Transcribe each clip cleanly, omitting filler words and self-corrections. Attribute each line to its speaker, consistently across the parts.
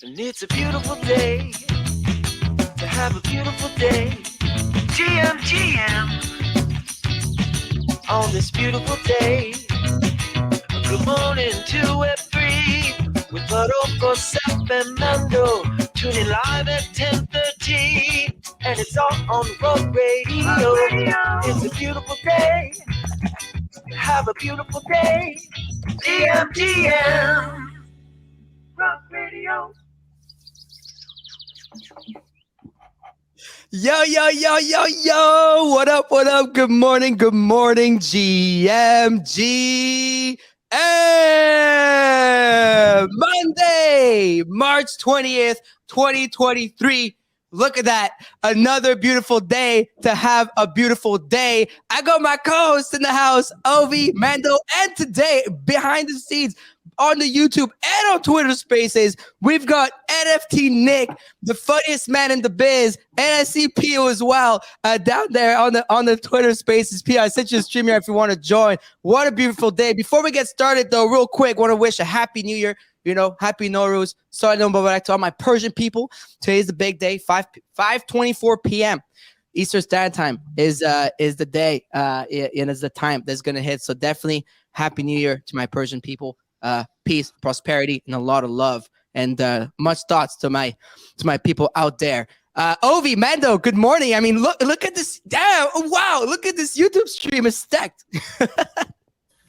Speaker 1: And it's a beautiful day to have a beautiful day. GM on this beautiful day. Good morning to Web3 with Rodolfo, Seth, and Mando. Tuning live at 10:30, and it's all on Road Radio. It's a beautiful day. Have a beautiful day. GM Road Radio.
Speaker 2: Yo, what up, good morning, GMGM. Monday, March 20th, 2023. Look at that, another beautiful day to have a beautiful day. I got my co-host in the house, Ovi, Mando, and today, behind the scenes, on the YouTube and on Twitter Spaces, we've got NFT Nick, the funniest man in the biz, and I see Pio as well down there on the Twitter Spaces. Pio, I sent you a stream here if you want to join. What a beautiful day. Before we get started, though, real quick, want to wish a happy New Year. You know, happy Nowruz. Salam Mubarak to all my Persian people. Today's the big day, 5:24 p.m. Eastern Standard Time is the day and is the time that's gonna hit. So definitely happy New Year to my Persian people. Peace, prosperity, and a lot of love, and much thoughts to my people out there. Ovi, Mando, good morning. I mean, look at this. Damn, wow, look at this YouTube stream. It's stacked.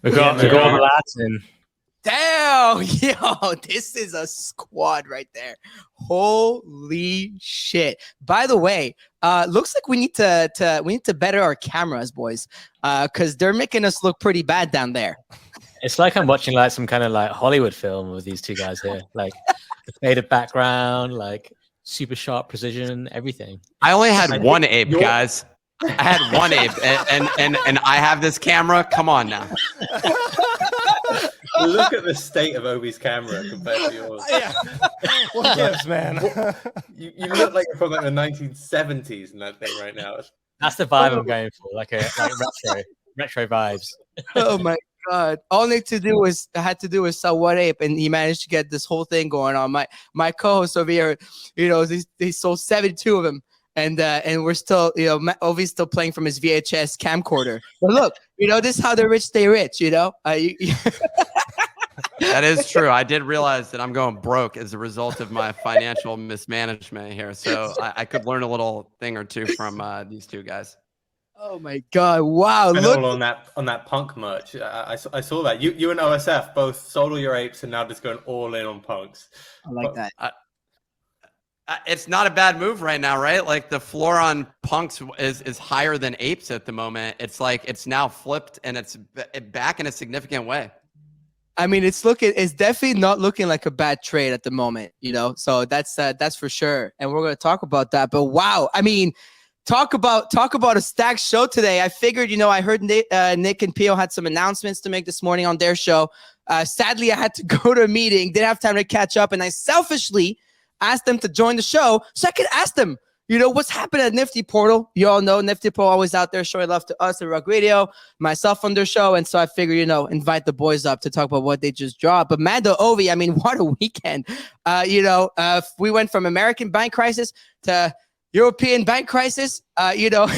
Speaker 3: we got the lads in.
Speaker 2: Damn, yo, this is a squad right there. Holy shit. By the way, looks like we need to better our cameras, boys, because they're making us look pretty bad down there.
Speaker 3: It's like I'm watching like some kind of like Hollywood film with these two guys here. Like the faded background, like super sharp precision, everything.
Speaker 4: I only had one ape, guys. I had one ape, and I have this camera. Come on now.
Speaker 5: Look at the state of Obi's camera compared to yours.
Speaker 6: Yeah. What gives, man?
Speaker 5: You look like you're from like the 1970s in that thing right now.
Speaker 3: That's the vibe I'm going for, like retro vibes.
Speaker 2: Oh my God! All Nick had to do was sell one ape, and he managed to get this whole thing going on. My co-host over here, you know, they sold 72 of them, and we're still, you know, Ovi's still playing from his VHS camcorder. But look, you know, this is how the rich stay rich. You know,
Speaker 4: That is true. I did realize that I'm going broke as a result of my financial mismanagement here. So I could learn a little thing or two from these two guys.
Speaker 2: Oh my God! Wow!
Speaker 5: And
Speaker 2: look
Speaker 5: all on that punk merch. I saw that you and OSF both sold all your apes and now just going all in on punks.
Speaker 2: I like that.
Speaker 4: It's not a bad move right now, right? Like the floor on punks is higher than apes at the moment. It's like it's now flipped and it's back in a significant way.
Speaker 2: I mean, it's definitely not looking like a bad trade at the moment, you know. So that's for sure, and we're gonna talk about that. But wow, I mean, talk about a stacked show today. I figured, you know, I heard Nick and Pio had some announcements to make this morning on their show. Sadly, I had to go to a meeting, didn't have time to catch up, and I selfishly asked them to join the show so I could ask them, you know, what's happening at Nifty Portal. You all know Nifty Portal always out there showing love to us at Rug Radio, myself on their show. And so I figured, you know, invite the boys up to talk about what they just dropped. But Mando, Ovi, I mean, what a weekend. We went from American bank crisis to European bank crisis, you know,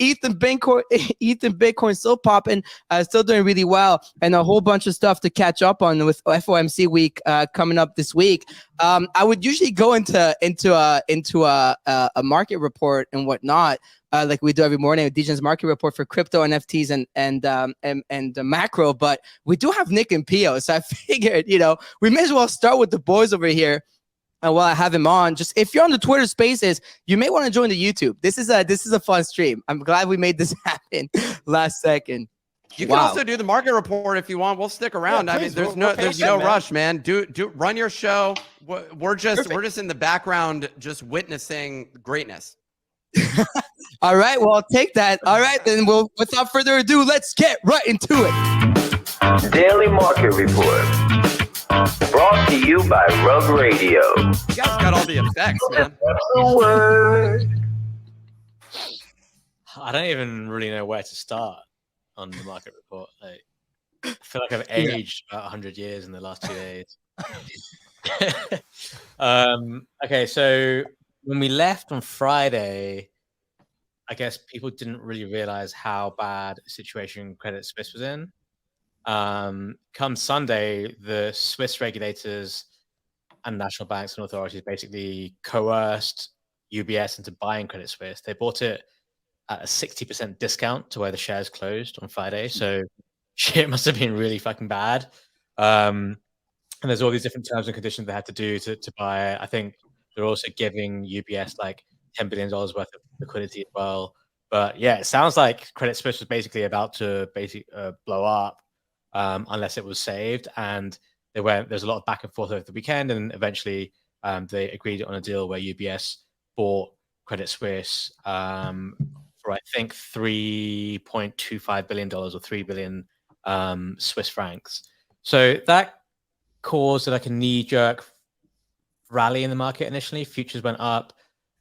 Speaker 2: Ethan Bitcoin still popping, still doing really well, and a whole bunch of stuff to catch up on with FOMC week coming up this week. I would usually go into a market report and whatnot, like we do every morning with DJ's market report for crypto, NFTs, and the macro. But we do have Nick and Pio, so I figured, you know, we may as well start with the boys over here. And while I have him on, just if you're on the Twitter Spaces, you may want to join the YouTube. This is a fun stream. I'm glad we made this happen last second.
Speaker 4: You can also do the market report if you want. We'll stick around.
Speaker 6: Yeah,
Speaker 4: I mean, there's no rush, man. Run your show. We're just in the background, just witnessing greatness.
Speaker 2: All right, well, I'll take that. All right, then without further ado, let's get right into it.
Speaker 1: Daily Market Report. Brought to you by Rug Radio.
Speaker 4: You guys got all the effects, man.
Speaker 3: I don't even really know where to start on the market report. Like, I feel like I've aged about 100 years in the last 2 days. Okay, so when we left on Friday, I guess people didn't really realize how bad a situation Credit Suisse was in. Come Sunday, the Swiss regulators and national banks and authorities basically coerced UBS into buying Credit Suisse. They bought it at a 60% discount to where the shares closed on Friday. So shit must have been really fucking bad. And there's all these different terms and conditions they had to do to buy it. I think they're also giving UBS like $10 billion worth of liquidity as well. But yeah, it sounds like Credit Suisse was basically about to blow up unless it was saved. And there's a lot of back and forth over the weekend. And eventually they agreed on a deal where UBS bought Credit Suisse for, I think, $3.25 billion or 3 billion Swiss francs. So that caused like a knee-jerk rally in the market initially. Futures went up.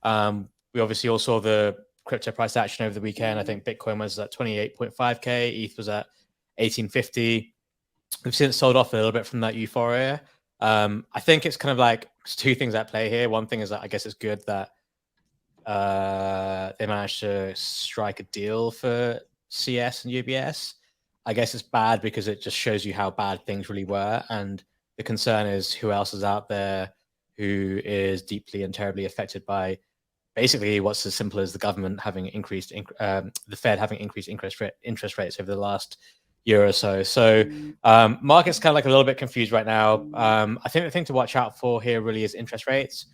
Speaker 3: We obviously all saw the crypto price action over the weekend. I think Bitcoin was at 28.5K. ETH was at 1850. We've since sold off a little bit from that euphoria. I think it's kind of like two things at play here. One thing is that I guess it's good that they managed to strike a deal for CS and UBS. I guess it's bad because it just shows you how bad things really were. And the concern is who else is out there who is deeply and terribly affected by basically what's as simple as the government having increased, the Fed having increased interest rates over the last year or so. So market's kind of like a little bit confused right now. I think the thing to watch out for here really is interest rates.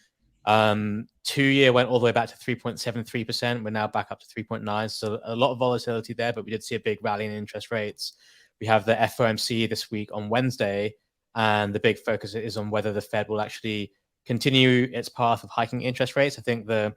Speaker 3: 2-year went all the way back to 3.73%. We're now back up to 3.9. So a lot of volatility there, but we did see a big rally in interest rates. We have the FOMC this week on Wednesday, and the big focus is on whether the Fed will actually continue its path of hiking interest rates. I think the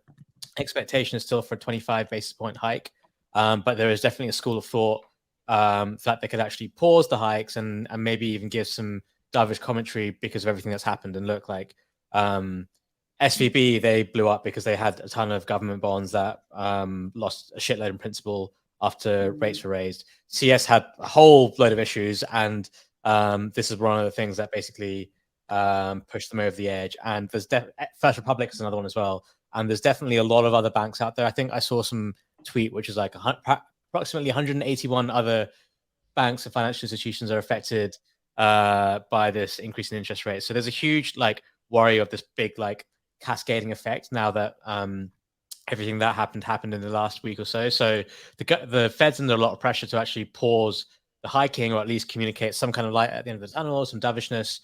Speaker 3: expectation is still for a 25 basis point hike, but there is definitely a school of thought that they could actually pause the hikes and maybe even give some dovish commentary because of everything that's happened. And look, like SVB, they blew up because they had a ton of government bonds that lost a shitload in principal after rates were raised. CS had a whole load of issues, and this is one of the things that basically pushed them over the edge. And there's First Republic is another one as well. And there's definitely a lot of other banks out there. I think I saw some tweet which is like approximately 181 other banks and financial institutions are affected by this increase in interest rates. So there's a huge like worry of this big like cascading effect now that everything that happened in the last week or so. So the Fed's under a lot of pressure to actually pause the hiking, or at least communicate some kind of light at the end of the tunnel, some dovishness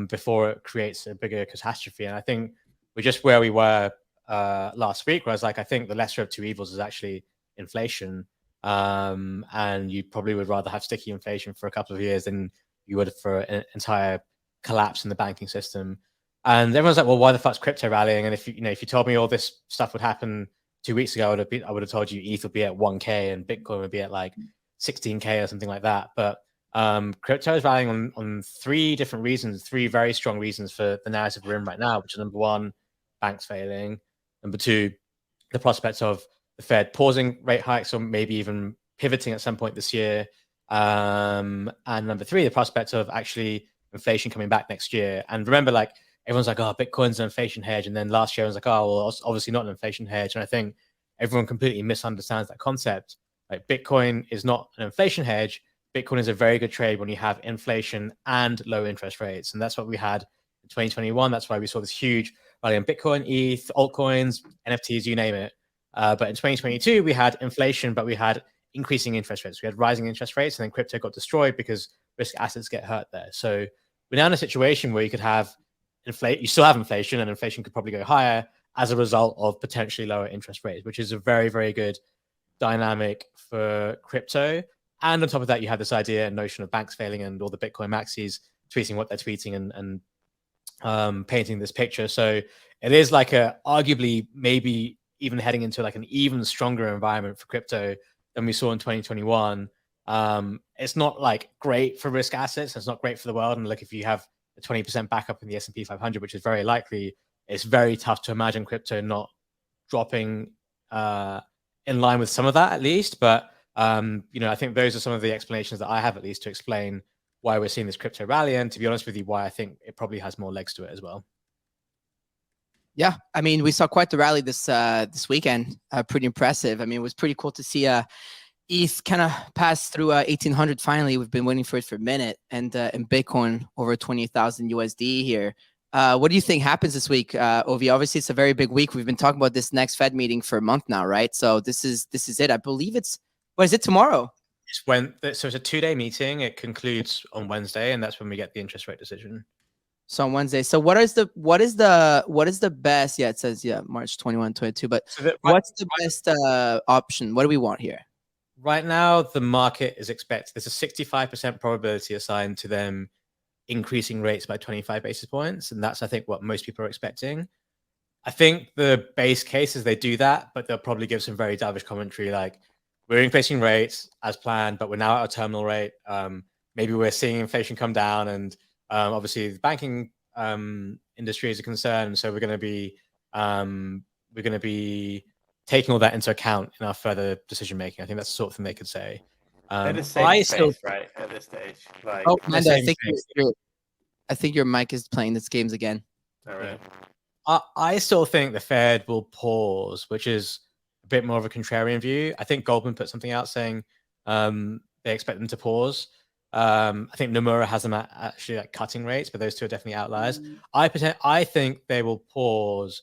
Speaker 3: before it creates a bigger catastrophe. And I think we're just where we were last week, where I was like, I think the lesser of two evils is actually inflation. And you probably would rather have sticky inflation for a couple of years than you would for an entire collapse in the banking system. And everyone's like, well, why the fuck's crypto rallying? And if you told me all this stuff would happen 2 weeks ago, I would have told you ETH would be at 1K and Bitcoin would be at like 16K or something like that. But crypto is rallying on three different reasons, three very strong reasons for the narrative we're in right now, which is number one, banks failing. Number two, the prospects of the Fed pausing rate hikes or maybe even pivoting at some point this year. And number three, the prospect of actually inflation coming back next year. And remember, like, everyone's like, oh, Bitcoin's an inflation hedge. And then last year, I was like, oh, well, it's obviously not an inflation hedge. And I think everyone completely misunderstands that concept. Like, Bitcoin is not an inflation hedge. Bitcoin is a very good trade when you have inflation and low interest rates. And that's what we had in 2021. That's why we saw this huge rally in Bitcoin, ETH, altcoins, NFTs, you name it. But in 2022, we had inflation, but we had increasing interest rates. We had rising interest rates, and then crypto got destroyed because risk assets get hurt there. So we're now in a situation where you could have you still have inflation, and inflation could probably go higher as a result of potentially lower interest rates, which is a very, very good dynamic for crypto. And on top of that, you have this idea and notion of banks failing and all the Bitcoin maxis tweeting what they're tweeting and painting this picture. So it is like arguably maybe even heading into like an even stronger environment for crypto than we saw in 2021. It's not like great for risk assets. It's not great for the world. And like, if you have a 20% backup in the S&P 500, which is very likely, it's very tough to imagine crypto not dropping in line with some of that at least. But, I think those are some of the explanations that I have at least to explain why we're seeing this crypto rally. And to be honest with you, why I think it probably has more legs to it as well.
Speaker 2: Yeah, I mean, we saw quite the rally this weekend. Pretty impressive. I mean, it was pretty cool to see ETH kind of pass through 1800 finally. We've been waiting for it for a minute, and Bitcoin over 20,000 USD here. What do you think happens this week, Ovi? Obviously, it's a very big week. We've been talking about this next Fed meeting for a month now, right? So this is it. I believe what is it tomorrow?
Speaker 3: So it's a 2-day meeting. It concludes on Wednesday, and that's when we get the interest rate decision.
Speaker 2: So on Wednesday. So what is the best? Yeah, it says March 21, 22. But what's the best option? What do we want here?
Speaker 3: Right now, the market is expecting there's a 65% probability assigned to them increasing rates by 25 basis points, and that's I think what most people are expecting. I think the base case is they do that, but they'll probably give some very dovish commentary like we're increasing rates as planned, but we're now at a terminal rate. Maybe we're seeing inflation come down, and obviously the banking industry is a concern, so we're going to be taking all that into account in our further decision making. I think that's the sort of thing they could say.
Speaker 5: They're the same space, right, at this stage. Like,
Speaker 2: oh, Amanda, I think your mic is playing this games again.
Speaker 5: all right.
Speaker 3: I still think the Fed will pause, which is a bit more of a contrarian view. I think Goldman put something out saying they expect them to pause. I think Nomura has them actually like cutting rates, but those two are definitely outliers. I think they will pause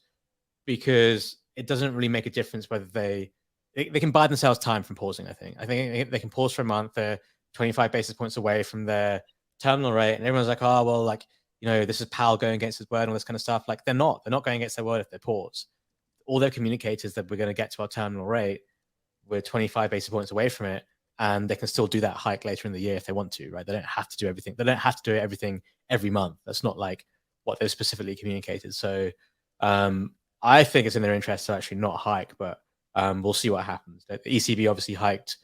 Speaker 3: because it doesn't really make a difference whether they can buy themselves time from pausing. I think they can pause for a month. They're 25 basis points away from their terminal rate, and everyone's like, oh well, like this is Powell going against his word and all this kind of stuff. Like they're not going against their word if they pause. All they've communicated is that we're going to get to our terminal rate. We're 25 basis points away from it, and they can still do that hike later in the year if they want to, right? They don't have to do everything. They don't have to do everything every month. That's not like what they've specifically communicated. So I think it's in their interest to actually not hike, but we'll see what happens. The ECB obviously hiked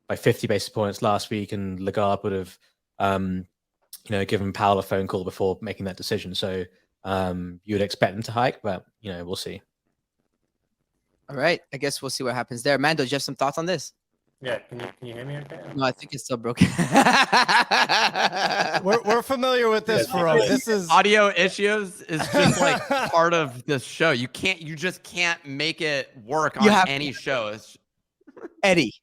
Speaker 3: by 50 basis points last week, and Lagarde would have, given Powell a phone call before making that decision. So you would expect them to hike, but we'll see.
Speaker 2: All right, I guess we'll see what happens there. Mando, do you have some thoughts on this?
Speaker 5: Yeah, can you hear me okay?
Speaker 2: No, I think it's still broken.
Speaker 6: We're familiar with this, Farouk. This is
Speaker 4: Audio issues is just like part of this show. You just can't make it work on any show.
Speaker 2: Eddie,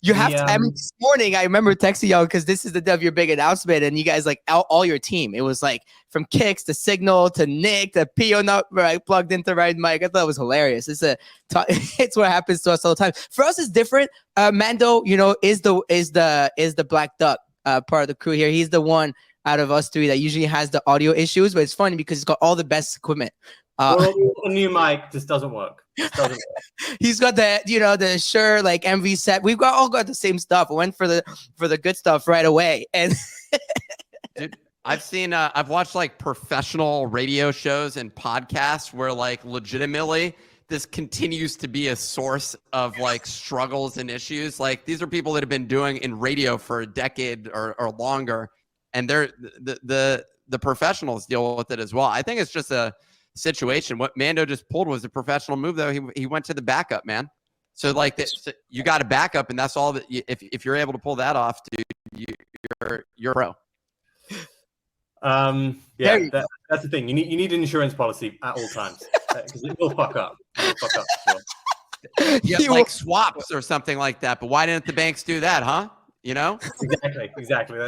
Speaker 2: you have to. I mean, this morning I remember texting y'all because this is your big announcement, and you guys like all your team. It was like from Kicks to Signal to Nick to Pio not right plugged into right mic. I thought it was hilarious. It's what happens to us all the time. For us, it's different. Mando, is the black duck part of the crew here. He's the one out of us three that usually has the audio issues, but it's funny because he's got all the best equipment.
Speaker 5: A new mic just doesn't work.
Speaker 2: He's got the Shure like MV set. We've all got the same stuff. I went for the good stuff right away. And
Speaker 4: dude, I've watched like professional radio shows and podcasts where like legitimately this continues to be a source of like struggles and issues. Like these are people that have been doing in radio for a decade or longer, and they're the professionals deal with it as well. I think it's just a situation. What Mando just pulled was a professional move, though. He went to the backup, man. So like you got a backup, and that's all that. If you're able to pull that off, dude, you're pro.
Speaker 5: That's the thing. You need an insurance policy at all times because it will fuck up.
Speaker 4: Yeah, like swaps or something like that. But why didn't the banks do that, huh?
Speaker 5: Exactly.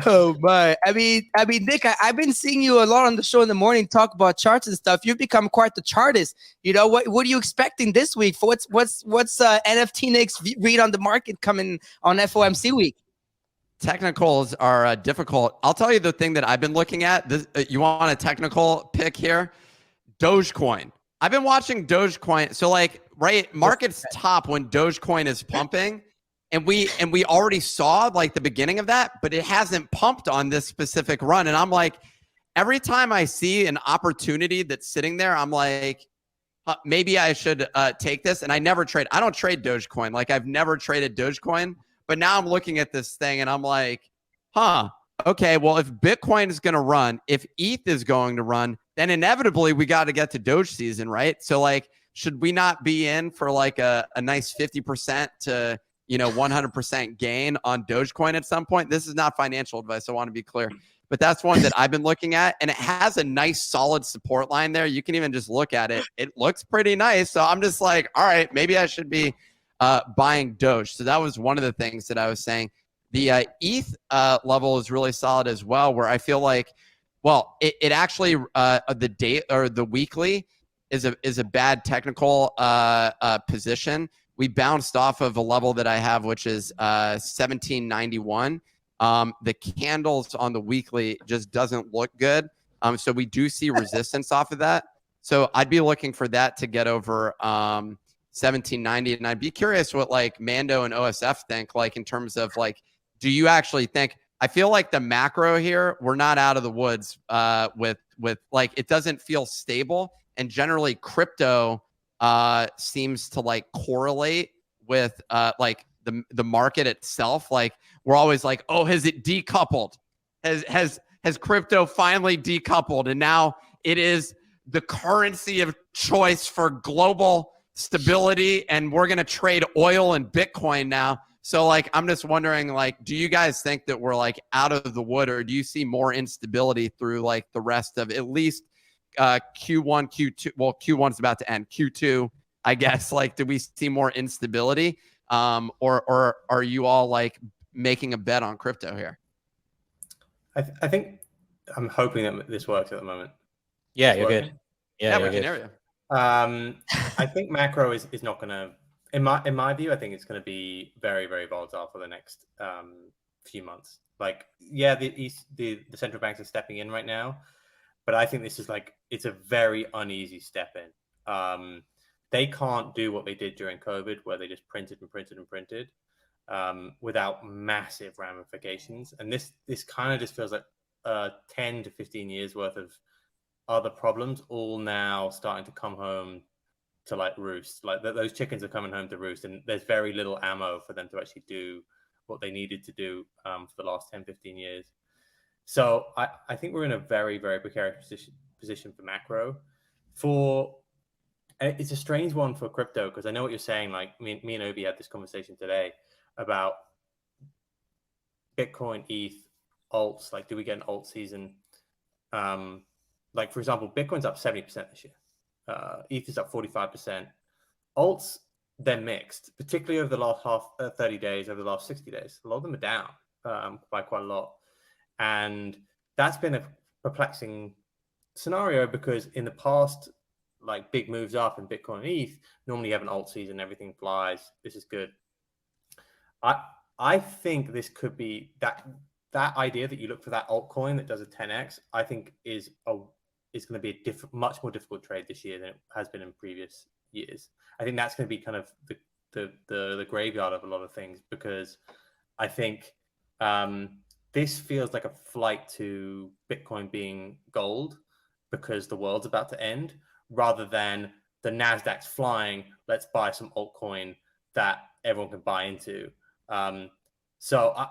Speaker 2: Oh my! I mean, Nick, I've been seeing you a lot on the show in the morning talk about charts and stuff. You've become quite the chartist. What are you expecting this week? For what's NFT Nick's read on the market coming on FOMC week?
Speaker 4: Technicals are difficult. I'll tell you the thing that I've been looking at. You want a technical pick here? Dogecoin. I've been watching Dogecoin. So like, right, market's top when Dogecoin is pumping. And we already saw like the beginning of that, but it hasn't pumped on this specific run. And I'm like, every time I see an opportunity that's sitting there, I'm like, maybe I should take this. And I never trade. I don't trade Dogecoin. Like I've never traded Dogecoin, but now I'm looking at this thing and I'm like, okay, well, if Bitcoin is going to run, if ETH is going to run, then inevitably we got to get to Doge season, right? So like, should we not be in for like a nice 50% to 100% gain on Dogecoin at some point? This is not financial advice. I want to be clear. but that's one that I've been looking at, and it has a nice solid support line there. You can even just look at it. It looks pretty nice. So I'm just like, all right, maybe I should be buying Doge. So that was one of the things that I was saying. The ETH level is really solid as well, where I feel like, well, it actually the day or the weekly is a bad technical position. We bounced off of a level that I have, which is 1791. The candles on the weekly just doesn't look good. So we do see resistance off of that. So I'd be looking for that to get over 1790. And I'd be curious what like Mando and OSF think, like in terms of like, do you actually think, I feel like the macro here, we're not out of the woods with like, it doesn't feel stable. And generally crypto seems to like correlate with like the market itself. Like we're always like, oh, has it decoupled? Has crypto finally decoupled? And now it is the currency of choice for global stability. And we're going to trade oil and Bitcoin now. So like, I'm just wondering, like, do you guys think that we're like out of the wood, or do you see more instability through like the rest of at least Q1, Q2? Well, Q1 is about to end. Q2, I guess, like, do we see more instability? Or are you all like making a bet on crypto here?
Speaker 5: I think I'm hoping that this works at the moment.
Speaker 3: Yeah,
Speaker 5: It's
Speaker 3: you're
Speaker 5: working.
Speaker 3: good. Yeah,
Speaker 4: we
Speaker 3: you're
Speaker 4: can
Speaker 3: good.
Speaker 4: hear you.
Speaker 5: I think macro is not going to, in my view, I think it's going to be very, very volatile for the next few months. Like, yeah, the central banks are stepping in right now, but I think this is like, it's a very uneasy step in. They can't do what they did during COVID, where they just printed and printed and printed without massive ramifications. And this kind of just feels like 10 to 15 years worth of other problems all now starting to come home to like roost. Like those chickens are coming home to roost, and there's very little ammo for them to actually do what they needed to do for the last 10, 15 years. So I think we're in a very, very precarious position for macro. It's a strange one for crypto, because I know what you're saying. Like me and Obi had this conversation today about Bitcoin, ETH, alts. Like, do we get an alt season? Like, for example, Bitcoin's up 70% this year. ETH is up 45%. Alts, they're mixed, particularly over the last 30 days, over the last 60 days. A lot of them are down by quite a lot. And that's been a perplexing scenario, because in the past, like big moves up in Bitcoin and ETH, normally you have an alt season, everything flies. This is good. I think this could be that idea that you look for that altcoin that does a 10x, I think is going to be a much more difficult trade this year than it has been in previous years. I think that's going to be kind of the graveyard of a lot of things, because I think this feels like a flight to Bitcoin being gold because the world's about to end, rather than the Nasdaq's flying, let's buy some altcoin that everyone can buy into. So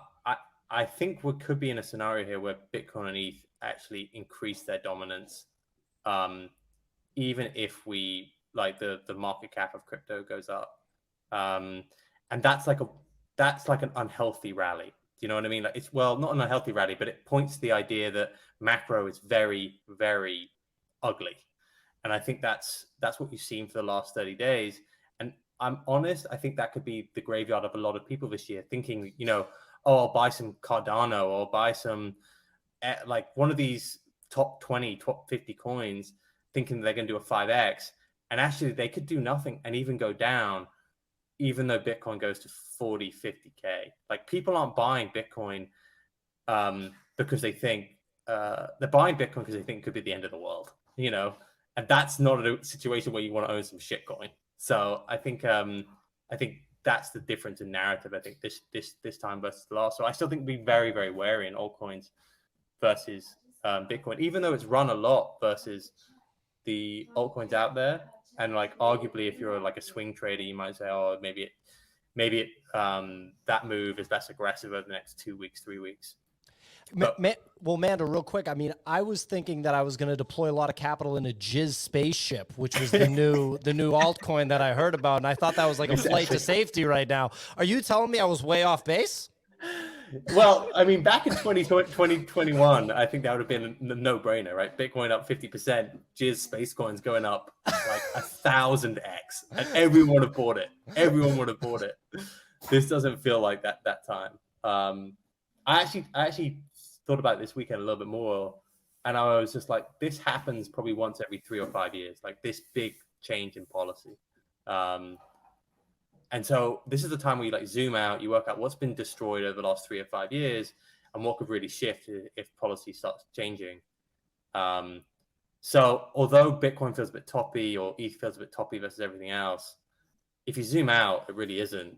Speaker 5: I think we could be in a scenario here where Bitcoin and ETH actually increase their dominance, even if we like the market cap of crypto goes up, and that's like an unhealthy rally. Do you know what I mean? Like, it's, well, not an unhealthy rally, but it points to the idea that macro is very, very ugly, and I think that's what you've seen for the last 30 days. And I'm honest, I think that could be the graveyard of a lot of people this year, thinking, you know, oh, I'll buy some Cardano, or buy some like one of these top 20, top 50 coins, thinking they're going to do a 5x. And actually they could do nothing and even go down, even though Bitcoin goes to 40, 50K. Like, people aren't buying Bitcoin because they think they're buying Bitcoin because they think it could be the end of the world, you know, and that's not a situation where you want to own some shitcoin. So I think that's the difference in narrative. I think this time versus the last. So I still think we'll be very, very wary in altcoins versus Bitcoin, even though it's run a lot versus the altcoins out there. And like, arguably, if you're like a swing trader, you might say, oh, maybe that move is less aggressive over the next 2 weeks, 3 weeks.
Speaker 6: Well, Mando, real quick. I mean, I was thinking that I was going to deploy a lot of capital in a Jizz spaceship, which was the new altcoin that I heard about, and I thought that was like a flight to safety right now. Are you telling me I was way off base?
Speaker 5: Well, I mean, back in 2021, I think that would have been a no-brainer, right? Bitcoin up 50%, Jizz Space Coins going up like 1,000x, and everyone would have bought it. Everyone would have bought it. This doesn't feel like that time. I actually thought about it this weekend a little bit more, and I was just like, this happens probably once every 3 or 5 years, like this big change in policy. And so this is the time where you like zoom out, you work out what's been destroyed over the last 3 or 5 years and what could really shift if policy starts changing. So although Bitcoin feels a bit toppy or ETH feels a bit toppy versus everything else, if you zoom out, it really isn't.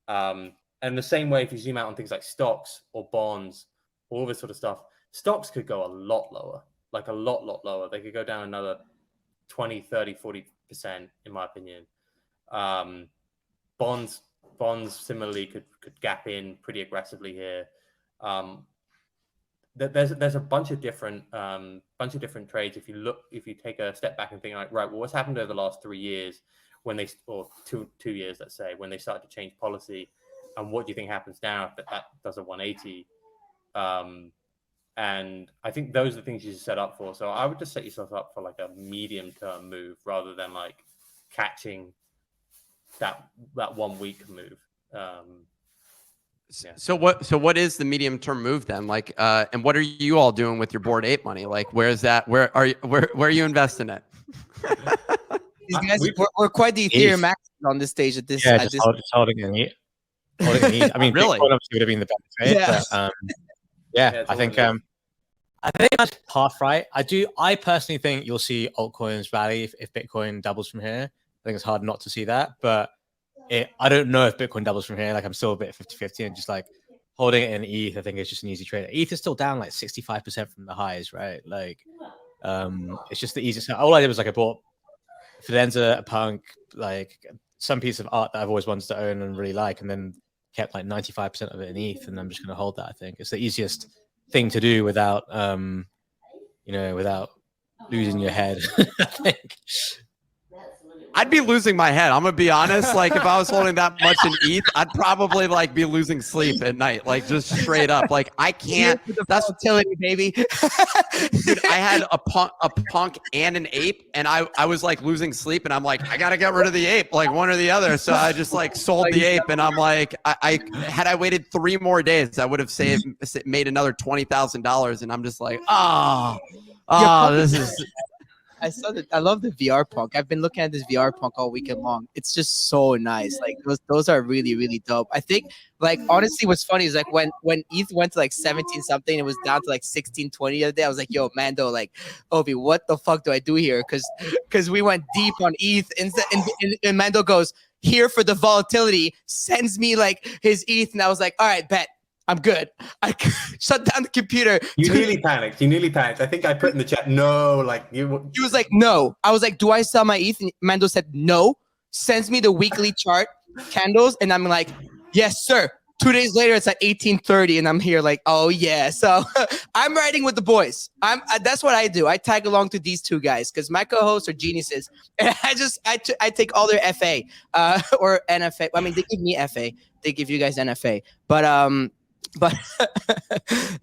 Speaker 5: And the same way, if you zoom out on things like stocks or bonds, all this sort of stuff, stocks could go a lot lower, like a lot lower. They could go down another 20, 30, 40%, in my opinion. Bonds similarly could gap in pretty aggressively here. There's a bunch of different trades. If you take a step back and think like, right, well, what's happened over the last 3 years or two years, let's say, when they started to change policy, and what do you think happens now if that does a 180? And I think those are the things you should set up for. So I would just set yourself up for like a medium-term move rather than like catching that 1 week move. Yeah.
Speaker 4: So what is the medium term move then? Like, and what are you all doing with your Bored Ape money? Like, where is that? Where are you investing it?
Speaker 2: These guys, we're quite the Ethereum max on this stage at this.
Speaker 3: Yeah, just holding in ETH. I mean,
Speaker 4: Really?
Speaker 3: Bitcoin obviously would have been the better trade,
Speaker 2: Yeah.
Speaker 3: but
Speaker 5: Yeah,
Speaker 3: I think that's half right. I personally think you'll see altcoins rally if Bitcoin doubles from here. I think it's hard not to see that, but I don't know if Bitcoin doubles from here. Like, I'm still a bit 50-50 and just like holding it in ETH. I think it's just an easy trade. ETH is still down like 65% from the highs, right? Like, it's just the easiest. All I did was like I bought Fidenza, a Punk, like some piece of art that I've always wanted to own and really like, and then kept like 95% of it in ETH, and I'm just going to hold that. I think it's the easiest thing to do without, without losing your head. I think.
Speaker 4: I'd be losing my head. I'm gonna be honest. Like, if I was holding that much in ETH, I'd probably like be losing sleep at night. Like, just straight up. Like, I can't. That's
Speaker 2: volatility, baby.
Speaker 4: Dude, I had a punk and an ape, and I was like losing sleep, and I'm like, I gotta get rid of the ape, like one or the other. So I just like sold the ape, and I'm like, I had I waited 3 more days, I would have made another $20,000, and I'm just like, this is.
Speaker 2: I saw that. I love the VR punk. I've been looking at this VR punk all weekend long. It's just so nice. Like those are really, really dope. I think, like, honestly, what's funny is like when ETH went to like 17 something, it was down to like 16.20 the other day. I was like, yo, Mando, like, Obi, what the fuck do I do here? Because we went deep on ETH, and Mando goes here for the volatility, sends me like his ETH, and I was like, all right, bet. I'm good. I shut down the computer.
Speaker 5: You nearly panicked. I think I put in the chat, no, like you.
Speaker 2: He was like, no. I was like, do I sell my ETH? And Mando said, no. Sends me the weekly chart candles. And I'm like, yes, sir. 2 days later, it's at 18:30. And I'm here like, oh, yeah. So I'm riding with the boys. That's what I do. I tag along to these two guys because my co-hosts are geniuses. And I take all their FA or NFA. I mean, they give me FA. They give you guys NFA. But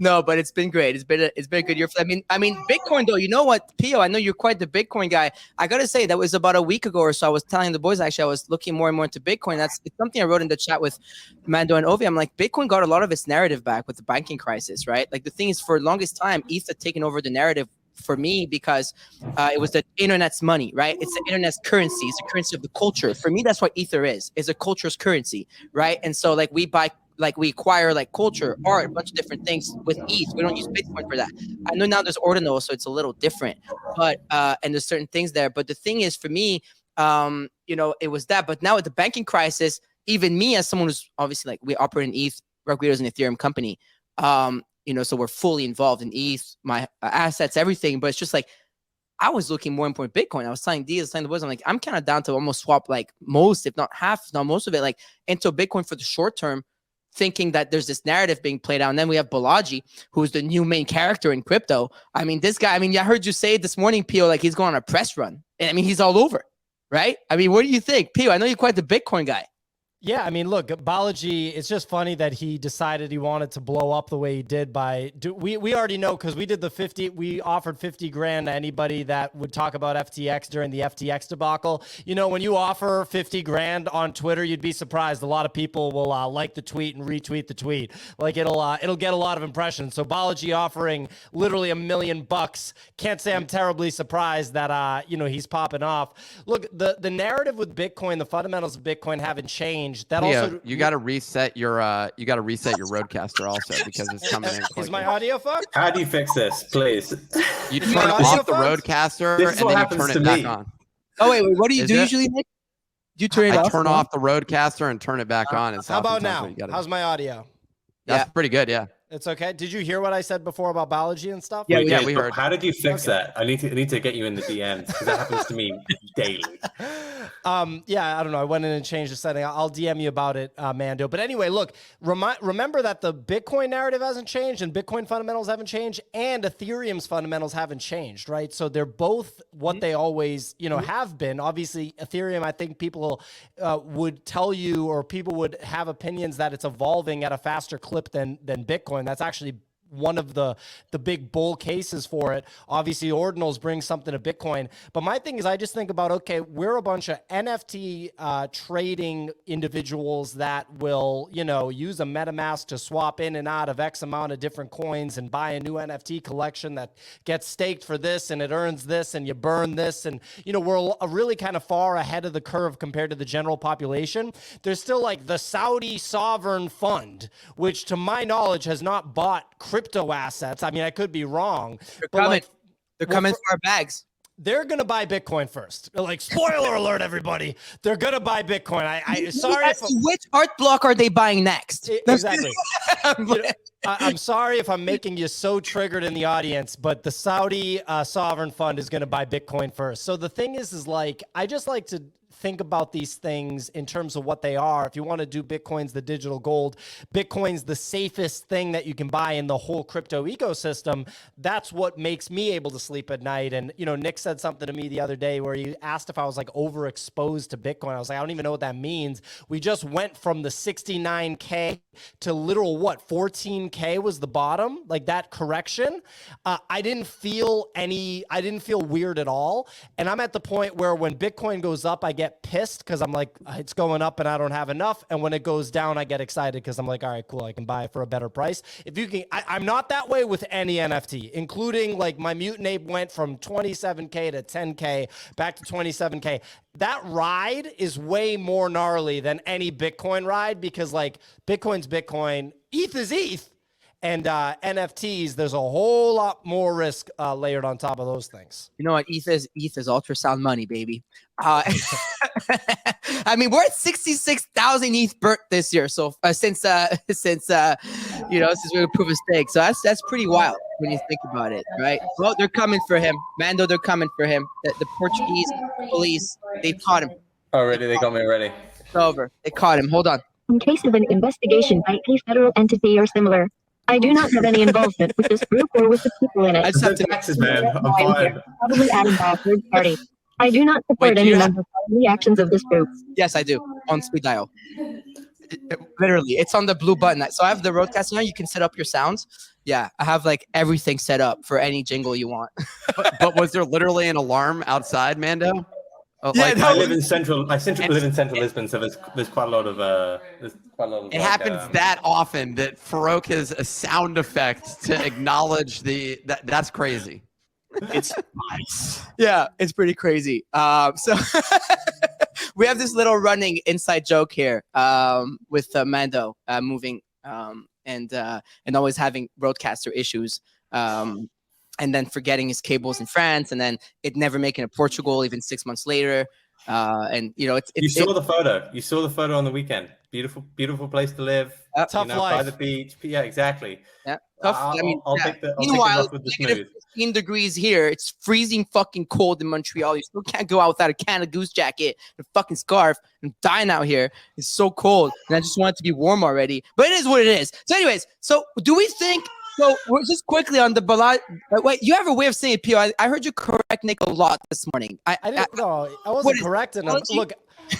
Speaker 2: no, but it's been great. It's been a good year. I mean, Bitcoin though. You know what, Pio? I know you're quite the Bitcoin guy. I gotta say that was about a week ago or so. I was telling the boys actually I was looking more and more into Bitcoin. It's something I wrote in the chat with Mando and Ovi. I'm like, Bitcoin got a lot of its narrative back with the banking crisis, right? Like the thing is, for the longest time, ETH had taken over the narrative for me because it was the internet's money, right? It's the internet's currency. It's the currency of the culture. For me, that's what Ether is. It's a culture's currency, right? And so like we acquire like culture, art, a bunch of different things with ETH. We don't use Bitcoin for that. I know now there's Ordinal, so it's a little different, but and there's certain things there. But the thing is, for me, it was that. But now with the banking crisis, even me as someone who's obviously like we operate in ETH, Regulators an Ethereum company, so we're fully involved in ETH, my assets, everything. But it's just like I was looking more and more at Bitcoin. I was telling the boys, I'm like, I'm kind of down to almost swap like most, if not half, if not most of it, like into Bitcoin for the short term, thinking that there's this narrative being played out. And then we have Balaji, who's the new main character in crypto. I mean, this guy, I heard you say this morning, Pio, like he's going on a press run. And he's all over, right? I mean, what do you think? Pio, I know you're quite the Bitcoin guy.
Speaker 6: Yeah, I mean, look, Balaji, it's just funny that he decided he wanted to blow up the way he did we already know because we did we offered 50 grand to anybody that would talk about FTX during the FTX debacle. You know, when you offer 50 grand on Twitter, you'd be surprised. A lot of people will like the tweet and retweet the tweet. Like it'll get a lot of impressions. So Balaji offering literally $1 million. Can't say I'm terribly surprised that, he's popping off. Look, the narrative with Bitcoin, the fundamentals of Bitcoin haven't changed. That also,
Speaker 4: you got to reset your roadcaster also because it's coming in quickly.
Speaker 6: Is my audio fucked?
Speaker 5: How do you fix this, please?
Speaker 4: You turn off the roadcaster
Speaker 5: This is
Speaker 4: and
Speaker 5: what
Speaker 4: then you
Speaker 5: happens
Speaker 4: turn
Speaker 5: to
Speaker 4: it
Speaker 5: me.
Speaker 4: back on.
Speaker 2: Oh wait, what do you
Speaker 4: Is
Speaker 2: do
Speaker 4: it?
Speaker 2: usually, Nick? Do you turn it
Speaker 4: I
Speaker 2: off?
Speaker 4: turn off the roadcaster and turn it back on.
Speaker 6: How about now?
Speaker 4: What you gotta
Speaker 6: How's
Speaker 4: do.
Speaker 6: my audio?
Speaker 4: That's pretty good. Yeah.
Speaker 6: It's okay. Did you hear what I said before about Balaji and stuff?
Speaker 2: Yeah,
Speaker 4: we heard.
Speaker 5: How did you fix
Speaker 6: Okay.
Speaker 5: that? I need to get you in the DMs because that happens to me daily.
Speaker 6: Yeah, I don't know. I went in and changed the setting. I'll DM you about it, Mando. But anyway, look, remember that the Bitcoin narrative hasn't changed and Bitcoin fundamentals haven't changed and Ethereum's fundamentals haven't changed, right? So they're both what they always, have been. Obviously, Ethereum, I think people would tell you or people would have opinions that it's evolving at a faster clip than Bitcoin. That's actually one of the big bull cases for it. Obviously, ordinals bring something to Bitcoin. But my thing is, I just think about, okay, we're a bunch of NFT trading individuals that will, use a MetaMask to swap in and out of X amount of different coins and buy a new NFT collection that gets staked for this and it earns this and you burn this. And, we're really kind of far ahead of the curve compared to the general population. There's still like the Saudi sovereign fund, which to my knowledge has not bought crypto assets. I mean, I could be wrong.
Speaker 2: They're coming for our bags.
Speaker 6: They're gonna buy Bitcoin first. Like, spoiler alert, everybody. They're gonna buy Bitcoin.
Speaker 2: Which art block are they buying next?
Speaker 6: Exactly. I'm sorry if I'm making you so triggered in the audience, but the Saudi sovereign fund is gonna buy Bitcoin first. So the thing is like, I just like to think about these things in terms of what they are. If you want to do Bitcoin's the digital gold, Bitcoin's the safest thing that you can buy in the whole crypto ecosystem. That's what makes me able to sleep at night. And, Nick said something to me the other day where he asked if I was like overexposed to Bitcoin. I was like, I don't even know what that means. We just went from the 69K to literal 14K was the bottom, like that correction. I didn't feel weird at all. And I'm at the point where when Bitcoin goes up, I get pissed because I'm like, it's going up and I don't have enough. And when it goes down, I get excited because I'm like, all right, cool, I can buy it for a better price. If you can, I'm not that way with any NFT, including like my Mutant Ape went from 27K to 10K back to 27K. That ride is way more gnarly than any Bitcoin ride because like Bitcoin's Bitcoin, ETH is ETH. And NFTs, there's a whole lot more risk layered on top of those things.
Speaker 2: You know what ETH is? ETH is ultrasound money, baby. I mean, we're at 66,000 ETH burnt this year. So since we proof of stake. So that's pretty wild when you think about it, right? Well, they're coming for him, Mando. They're coming for him. The Portuguese police, they caught him.
Speaker 5: Already, they got me already.
Speaker 2: It's over. They caught him. Hold on.
Speaker 7: In case of an investigation by a federal entity or similar, I do not have any involvement with this group or with the people in it.
Speaker 2: I just have to.
Speaker 5: Taxes, man. I'm fine.
Speaker 7: Probably added by a third party. I do not support any member of the actions of this group.
Speaker 2: Yes, I do. On speed dial. Literally, it's on the blue button. So I have the roadcaster now. You can set up your sounds. Yeah, I have like everything set up for any jingle you want.
Speaker 4: but was there literally an alarm outside, Mando?
Speaker 5: I live in central Lisbon, so there's quite a lot of
Speaker 4: It happens that often that Farouk has a sound effect to acknowledge that's crazy.
Speaker 2: It's nice. Yeah, it's pretty crazy. So we have this little running inside joke here with Mando moving and always having roadcaster issues. And then forgetting his cables in France, and then it never making it to Portugal even 6 months later. You
Speaker 5: saw the photo. You saw the photo on the weekend. Beautiful place to live.
Speaker 6: Tough life
Speaker 5: by the beach. Yeah, exactly.
Speaker 2: Yeah, tough. I'll take the
Speaker 5: rough with the smooth.
Speaker 2: 15 degrees here. It's freezing fucking cold in Montreal. You still can't go out without a Canada Goose jacket and a fucking scarf. I'm dying out here. It's so cold, and I just want it to be warm already. But it is what it is. So, anyways, do we think? So we're just quickly on the Balaji. Wait, you have a way of saying it, Pio. I heard you correct Nick a lot this morning.
Speaker 6: I didn't know. I wasn't correcting him. Look,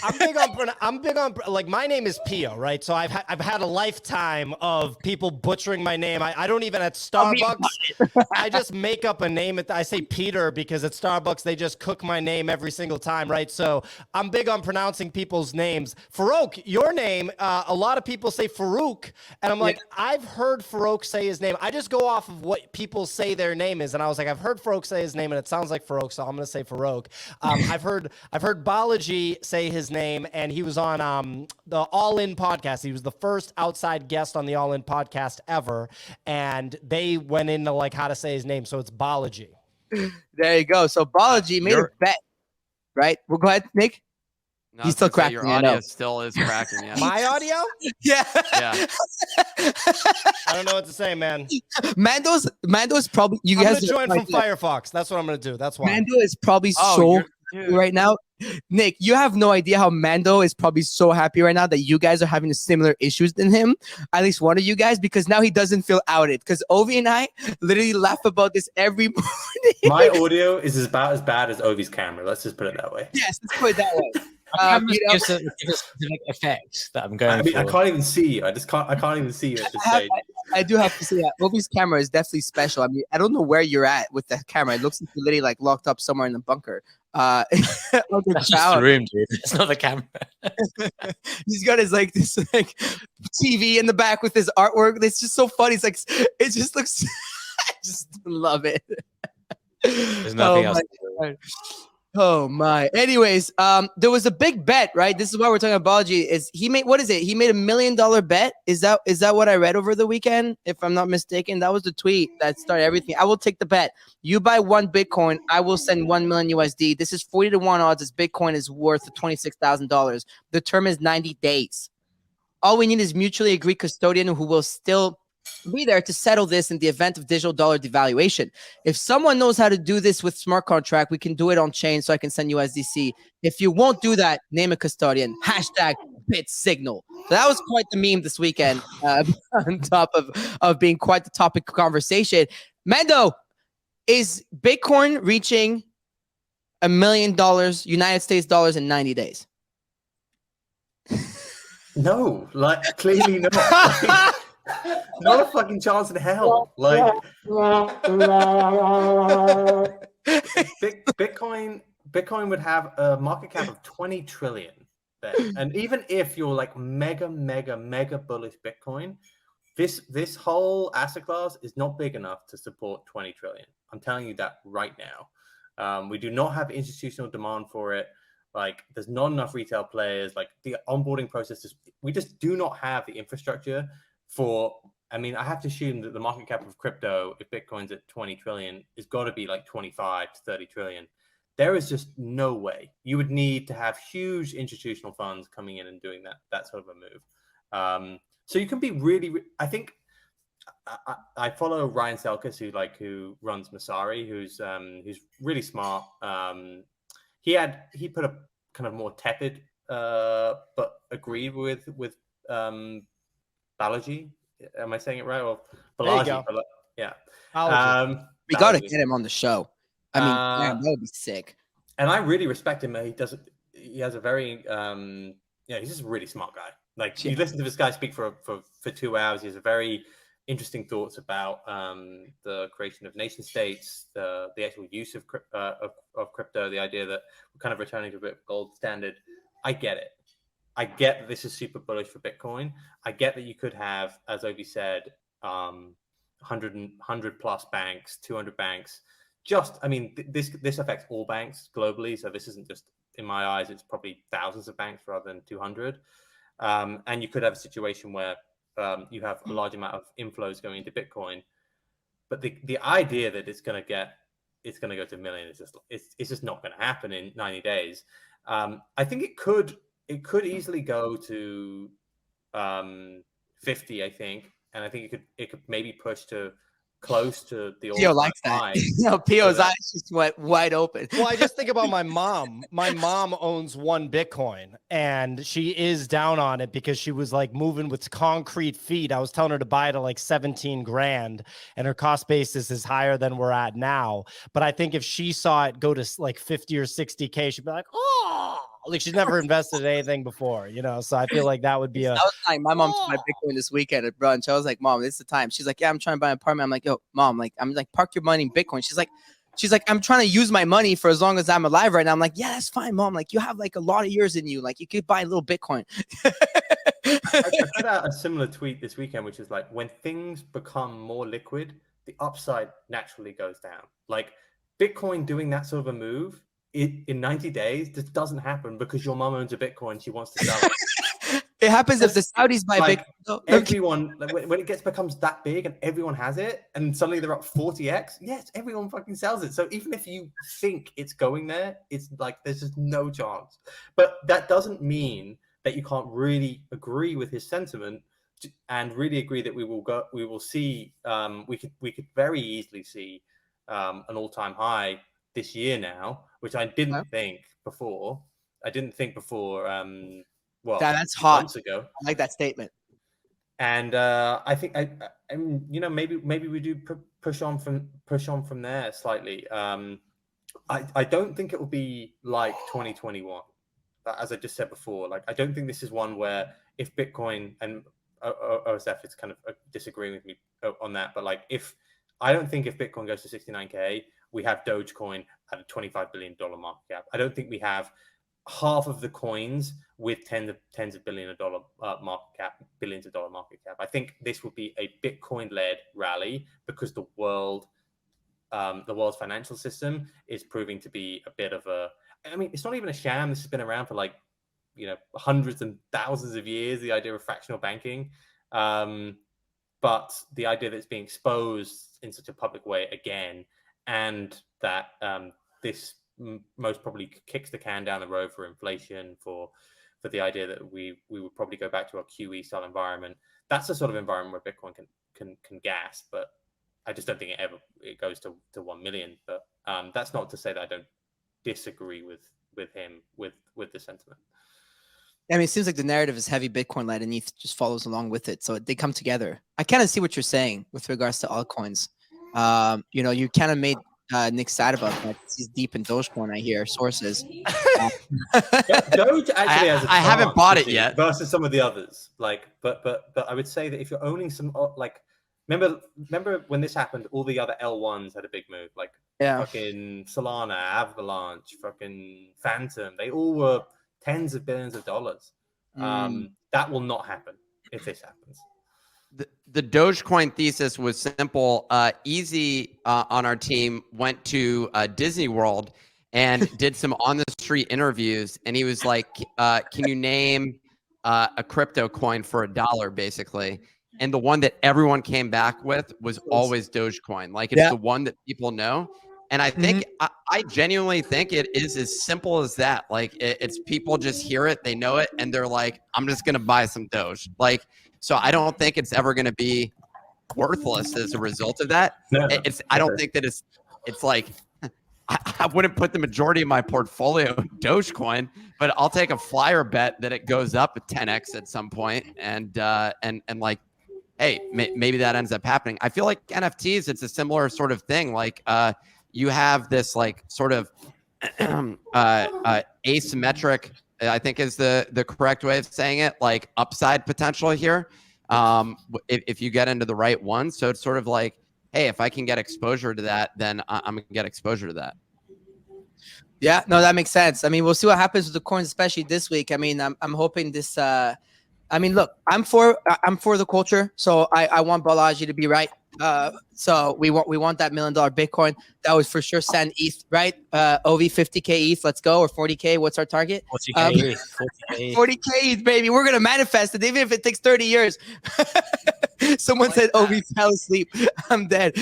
Speaker 6: I'm big on like my name is Pio, right? So I've had a lifetime of people butchering my name. I don't even at Starbucks. I just make up a name. I say Peter because at Starbucks they just cook my name every single time, right? So I'm big on pronouncing people's names. Farouk, your name, a lot of people say Farouk, and I'm like, I've heard Farouk say his name. I just go off of what people say their name is, and I was like, I've heard Farouk say his name, and it sounds like Farouk, so I'm gonna say Farouk. I've heard Balaji say his name, and he was on the All In podcast. He was the first outside guest on the All In podcast ever, and they went into like how to say his name, so it's Balaji.
Speaker 2: There you go. So Balaji made a bet, right? Well, go ahead, Nick.
Speaker 4: No,
Speaker 2: He's still cracking.
Speaker 4: your audio still is cracking. Yeah.
Speaker 6: My audio?
Speaker 2: Yeah.
Speaker 6: I don't know what to say, man.
Speaker 2: Mando's probably
Speaker 6: I'm gonna join from Firefox. That's what I'm gonna do. That's why.
Speaker 2: Mando is probably right now. Nick, you have no idea how Mando is probably so happy right now that you guys are having similar issues than him. At least one of you guys, because now he doesn't feel outed. Because Ovi and I literally laugh about this every morning.
Speaker 5: My audio is about as bad as Ovi's camera. Let's just put it that way.
Speaker 2: Yes, let's put it that way.
Speaker 3: Gives a specific effect that I'm going
Speaker 5: I mean,
Speaker 3: for.
Speaker 5: I can't even see you. I can't even see you at this stage.
Speaker 2: I do have to say that Ovi's camera is definitely special. I mean, I don't know where you're at with the camera. It looks like you're literally like locked up somewhere in the bunker.
Speaker 3: That's just the room, dude. It's not the camera.
Speaker 2: He's got his like this like TV in the back with his artwork. It's just so funny. It's like it just looks. I just love it.
Speaker 3: There's nothing else.
Speaker 2: Oh my. Anyways, there was a big bet, right? This is why we're talking about Balaji. Is he made what is it? He made $1 million bet. Is that what I read over the weekend? If I'm not mistaken, that was the tweet that started everything. I will take the bet. You buy 1 Bitcoin, I will send 1 million USD. This is 40 to 1 odds as Bitcoin is worth $26,000. The term is 90 days. All we need is mutually agreed custodian who will still be there to settle this in the event of digital dollar devaluation. If someone knows how to do this with smart contract, we can do it on chain so I can send you USDC. If you won't do that, name a custodian. Hashtag #BitSignal. So that was quite the meme this weekend, on top of being quite the topic of conversation. Mando, is Bitcoin reaching $1 million United States dollars in 90 days?
Speaker 5: No, like clearly not. Not a fucking chance in hell. Like Bitcoin would have a market cap of 20 trillion then. And even if you're like mega bullish Bitcoin, this whole asset class is not big enough to support 20 trillion. I'm telling you that right now. We do not have institutional demand for it. Like there's not enough retail players. Like the onboarding processes, we just do not have the infrastructure for. I mean, I have to assume that the market cap of crypto, if Bitcoin's at 20 trillion, is got to be like 25 to 30 trillion. There is just no way. You would need to have huge institutional funds coming in and doing that sort of a move. So you can be really. I think I follow Ryan Selkis, who runs Masari, who's really smart. He put a kind of more tepid, but agreed with Balaji. Am I saying it right? Or Balaji? Yeah.
Speaker 2: We got to get him on the show. I mean, man, that would be sick.
Speaker 5: And I really respect him. He has a very, he's just a really smart guy. Like you listen to this guy speak for 2 hours. He has a very interesting thoughts about the creation of nation states, the actual use of crypto, the idea that we're kind of returning to a bit of gold standard. I get it. I get that this is super bullish for Bitcoin. I get that you could have, as Obi said, 100 plus banks, 200 banks. This affects all banks globally. So this isn't just, in my eyes, it's probably thousands of banks rather than 200. And you could have a situation where you have a large amount of inflows going into Bitcoin. But the idea that it's going to go to $1 million is just not going to happen in 90 days. I think it could easily go to 50, I think, and I think it could maybe push to close to the
Speaker 2: Pio likes that. Pio's eyes just went wide open.
Speaker 6: Well, I just think about my mom. My mom owns 1 Bitcoin, and she is down on it because she was like moving with concrete feet. I was telling her to buy it at like 17 grand, and her cost basis is higher than we're at now. But I think if she saw it go to like 50 or 60K, she'd be like, oh. Like she's never invested in anything before, so I feel like that would be
Speaker 2: I was like, my mom took my Bitcoin this weekend at brunch. I was like, Mom, this is the time. She's like, yeah, I'm trying to buy an apartment. I'm like, yo, Mom, I'm like, park your money in Bitcoin. She's like, I'm trying to use my money for as long as I'm alive right now. I'm like, yeah, that's fine, Mom. Like, you have like a lot of years in you. Like, you could buy a little Bitcoin.
Speaker 5: I put out a similar tweet this weekend, which is like, when things become more liquid, the upside naturally goes down. Like Bitcoin doing that sort of a move in 90 days just doesn't happen because your mom owns a Bitcoin. She wants to sell it.
Speaker 2: It happens if the Saudis buy
Speaker 5: like
Speaker 2: Bitcoin.
Speaker 5: Everyone, like when it becomes that big and everyone has it, and suddenly they're up 40x. Yes, everyone fucking sells it. So even if you think it's going there, it's like there's just no chance. But that doesn't mean that you can't really agree with his sentiment and really agree that we will see. We could very easily see an all-time high this year now, which I didn't think before. Well,
Speaker 2: that's hot.
Speaker 5: Months ago.
Speaker 2: I like that statement.
Speaker 5: And I think I mean, maybe we do push on from there slightly. I don't think it will be like 2021, as I just said before. Like I don't think this is one where if Bitcoin and OSF is kind of disagreeing with me on that, but like I don't think if Bitcoin goes to 69K, we have Dogecoin at a $25 billion market cap. I don't think we have half of the coins with tens of billions of dollar market cap. I think this would be a Bitcoin-led rally because the world's financial system is proving to be a bit of I mean, it's not even a sham. This has been around for like, hundreds and thousands of years, the idea of fractional banking. But the idea that it's being exposed in such a public way again, and that this most probably kicks the can down the road for inflation, for the idea that we would probably go back to a QE style environment. That's the sort of environment where Bitcoin can gas, but I just don't think it goes to 1 million. But that's not to say that I don't disagree with him with the sentiment.
Speaker 2: I mean, it seems like the narrative is heavy Bitcoin led and ETH just follows along with it. So they come together. I kind of see what you're saying with regards to altcoins. You kind of made Nick sad about that. He's deep in Dogecoin, I hear sources.
Speaker 5: Doge actually has
Speaker 4: I haven't bought it yet
Speaker 5: versus some of the others. Like, but I would say that if you're owning some, like, remember when this happened, all the other L1s had a big move, like fucking Solana, Avalanche, fucking Phantom. They all were tens of billions of dollars. That will not happen if this happens.
Speaker 4: The Dogecoin thesis was simple. Easy on our team went to Disney World and did some on the street interviews, and he was like, "Can you name a crypto coin for $1?" basically. And the one that everyone came back with was always Dogecoin. Like it's the one that people know. And I think I genuinely think it is as simple as that. Like it's people just hear it, they know it, and they're like, "I'm just gonna buy some Doge." Like. So I don't think it's ever going to be worthless as a result of that. I don't think that it's like I wouldn't put the majority of my portfolio in Dogecoin, but I'll take a flyer bet that it goes up at 10x at some point, and like, hey, maybe that ends up happening. I feel like NFTs, it's a similar sort of thing. Like you have this like sort of asymmetric, I think is the correct way of saying it, like upside potential here. If you get into the right one. So it's sort of like, hey, if I can get exposure to that, then I'm gonna get exposure to that.
Speaker 2: Yeah, no, that makes sense. I mean, we'll see what happens with the coins, especially this week. I mean, I'm hoping this. I mean, look, I'm for the culture, so I want Balaji to be right. So we want that $1 million Bitcoin. That was for sure send ETH, right? OV 50K ETH, let's go, or 40K. What's our target?
Speaker 3: 40K.
Speaker 2: 40K ETH, baby. We're gonna manifest it, even if it takes 30 years. Someone said OV fell asleep. I'm dead.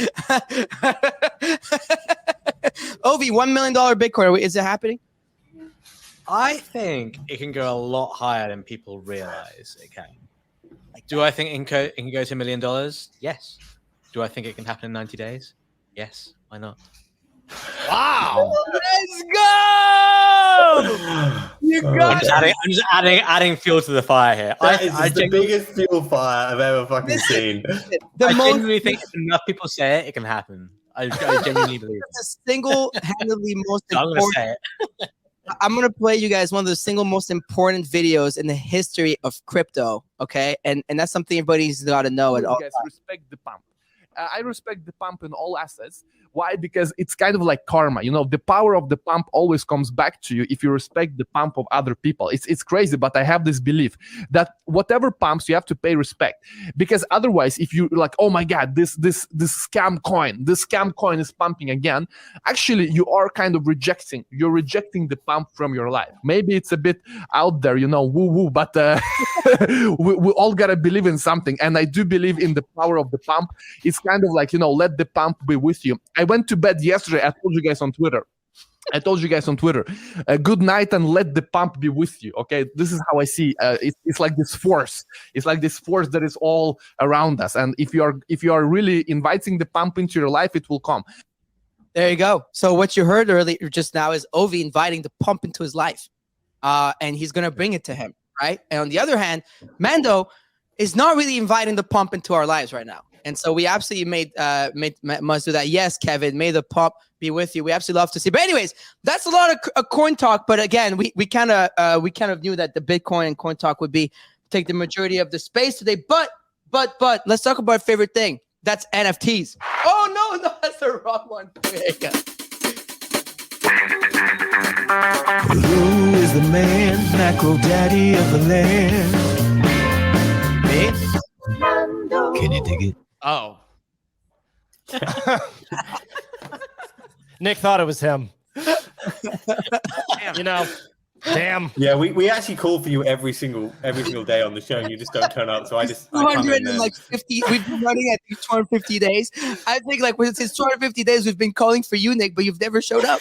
Speaker 2: OV, $1 million Bitcoin. Is it happening?
Speaker 3: I think it can go a lot higher than people realize it can. Do I think it can go to $1 million? Yes. Do I think it can happen in 90 days? Yes. Why not?
Speaker 2: Wow. Let's go! You got it.
Speaker 3: I'm just adding fuel to the fire here.
Speaker 5: That is the biggest fuel fire I've ever fucking seen.
Speaker 3: I genuinely think if enough people say it can happen. I genuinely believe it.
Speaker 2: It's a single-handedly most
Speaker 3: I'm going to
Speaker 2: important.
Speaker 3: say it.
Speaker 2: I'm gonna play you guys one of the single most important videos in the history of crypto. Okay, and that's something everybody's got to know. At all.
Speaker 8: Guys, respect the pump. I respect the pump in all assets. Why? Because it's kind of like karma. You know, the power of the pump always comes back to you if you respect the pump of other people. It's crazy, but I have this belief that whatever pumps, you have to pay respect. Because otherwise, if you like, oh my God, this scam coin is pumping again. Actually, you are kind of rejecting the pump from your life. Maybe it's a bit out there, you know, woo, but we all gotta believe in something. And I do believe in the power of the pump. It's kind of like, you know, let the pump be with you. I went to bed yesterday. I told you guys on Twitter. Good night and let the pump be with you. Okay, this is how I see. It's like this force. It's like this force that is all around us. And if you are really inviting the pump into your life, it will come.
Speaker 2: There you go. So what you heard earlier just now is Ovi inviting the pump into his life, and he's gonna bring it to him, right? And on the other hand, Mando is not really inviting the pump into our lives right now. And so we absolutely must do that. Yes, Kevin, may the pump be with you. We absolutely love to see. But anyways, that's a lot of coin talk. But again, we kind of knew that the Bitcoin and coin talk would take the majority of the space today. But let's talk about our favorite thing. That's NFTs. Oh no, that's the wrong one.
Speaker 1: Who is the man, macro daddy of the land? Me? Can you dig it?
Speaker 4: Oh,
Speaker 6: Nick thought it was him. You know, damn.
Speaker 5: Yeah, we actually call for you every single day on the show, and you just don't turn up. So I come in there.
Speaker 2: 250. We've been running at 250 days. I think since 250 days we've been calling for you, Nick, but you've never showed up.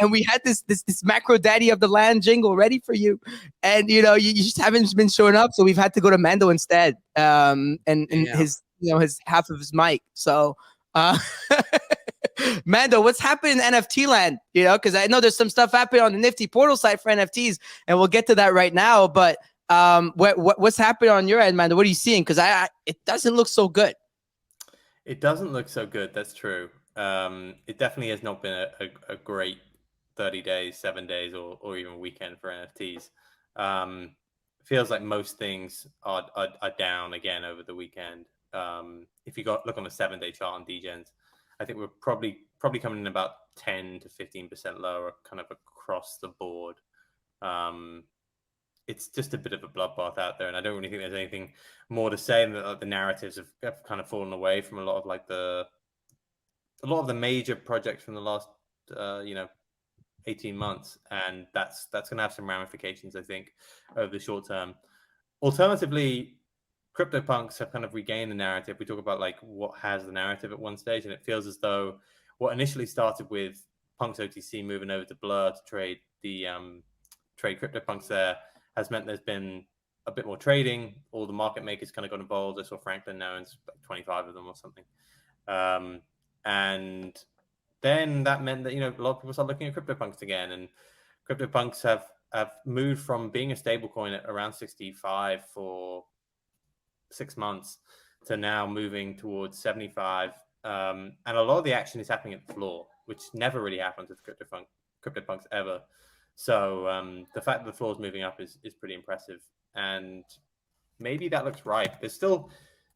Speaker 2: And we had this macro daddy of the land jingle ready for you, and you know you just haven't been showing up. So we've had to go to Mando instead. And his his half of his mic. So. Mando, what's happening in NFT land? You know, because I know there's some stuff happening on the Nifty portal site for NFTs, and we'll get to that right now. But what's happening on your end, Mando? What are you seeing? Because it doesn't look so good.
Speaker 5: It doesn't look so good. That's true. It definitely has not been a great 30 days, 7 days, or even weekend for NFTs. Feels like most things are down again over the weekend. If you look on a 7-day chart on DGens, I think we're probably coming in about 10 to 15% lower, kind of across the board. It's just a bit of a bloodbath out there, and I don't really think there's anything more to say. And the narratives have kind of fallen away from a lot of the major projects from the last 18 months, and that's going to have some ramifications, I think, over the short term. Alternatively, CryptoPunks have kind of regained the narrative. We talk about like what has the narrative at one stage, and it feels as though what initially started with Punks OTC moving over to Blur to trade CryptoPunks there has meant there's been a bit more trading. All the market makers kind of got involved. I saw Franklin now, and it's like 25 of them or something. And then that meant that, a lot of people started looking at CryptoPunks again, and CryptoPunks have moved from being a stable coin at around 65 for 6 months to now moving towards 75. And a lot of the action is happening at the floor, which never really happens with CryptoPunks ever. So the fact that the floor is moving up is pretty impressive, and maybe that looks right. There's still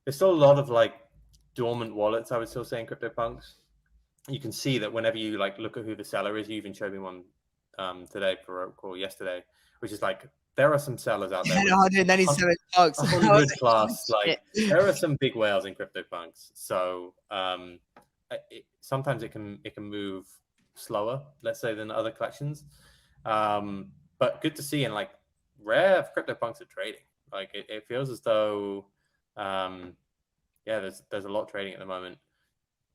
Speaker 5: a lot of like dormant wallets, I would still say, in CryptoPunks. You can see that whenever you like look at who the seller is. You even showed me one today or yesterday, which is like there are some sellers out there.
Speaker 2: 197 bucks.
Speaker 5: 100 plus. Like there are some big whales in CryptoPunks. So sometimes it can move slower, let's say, than other collections. But good to see, and like rare CryptoPunks are trading. Like it feels as though there's a lot trading at the moment.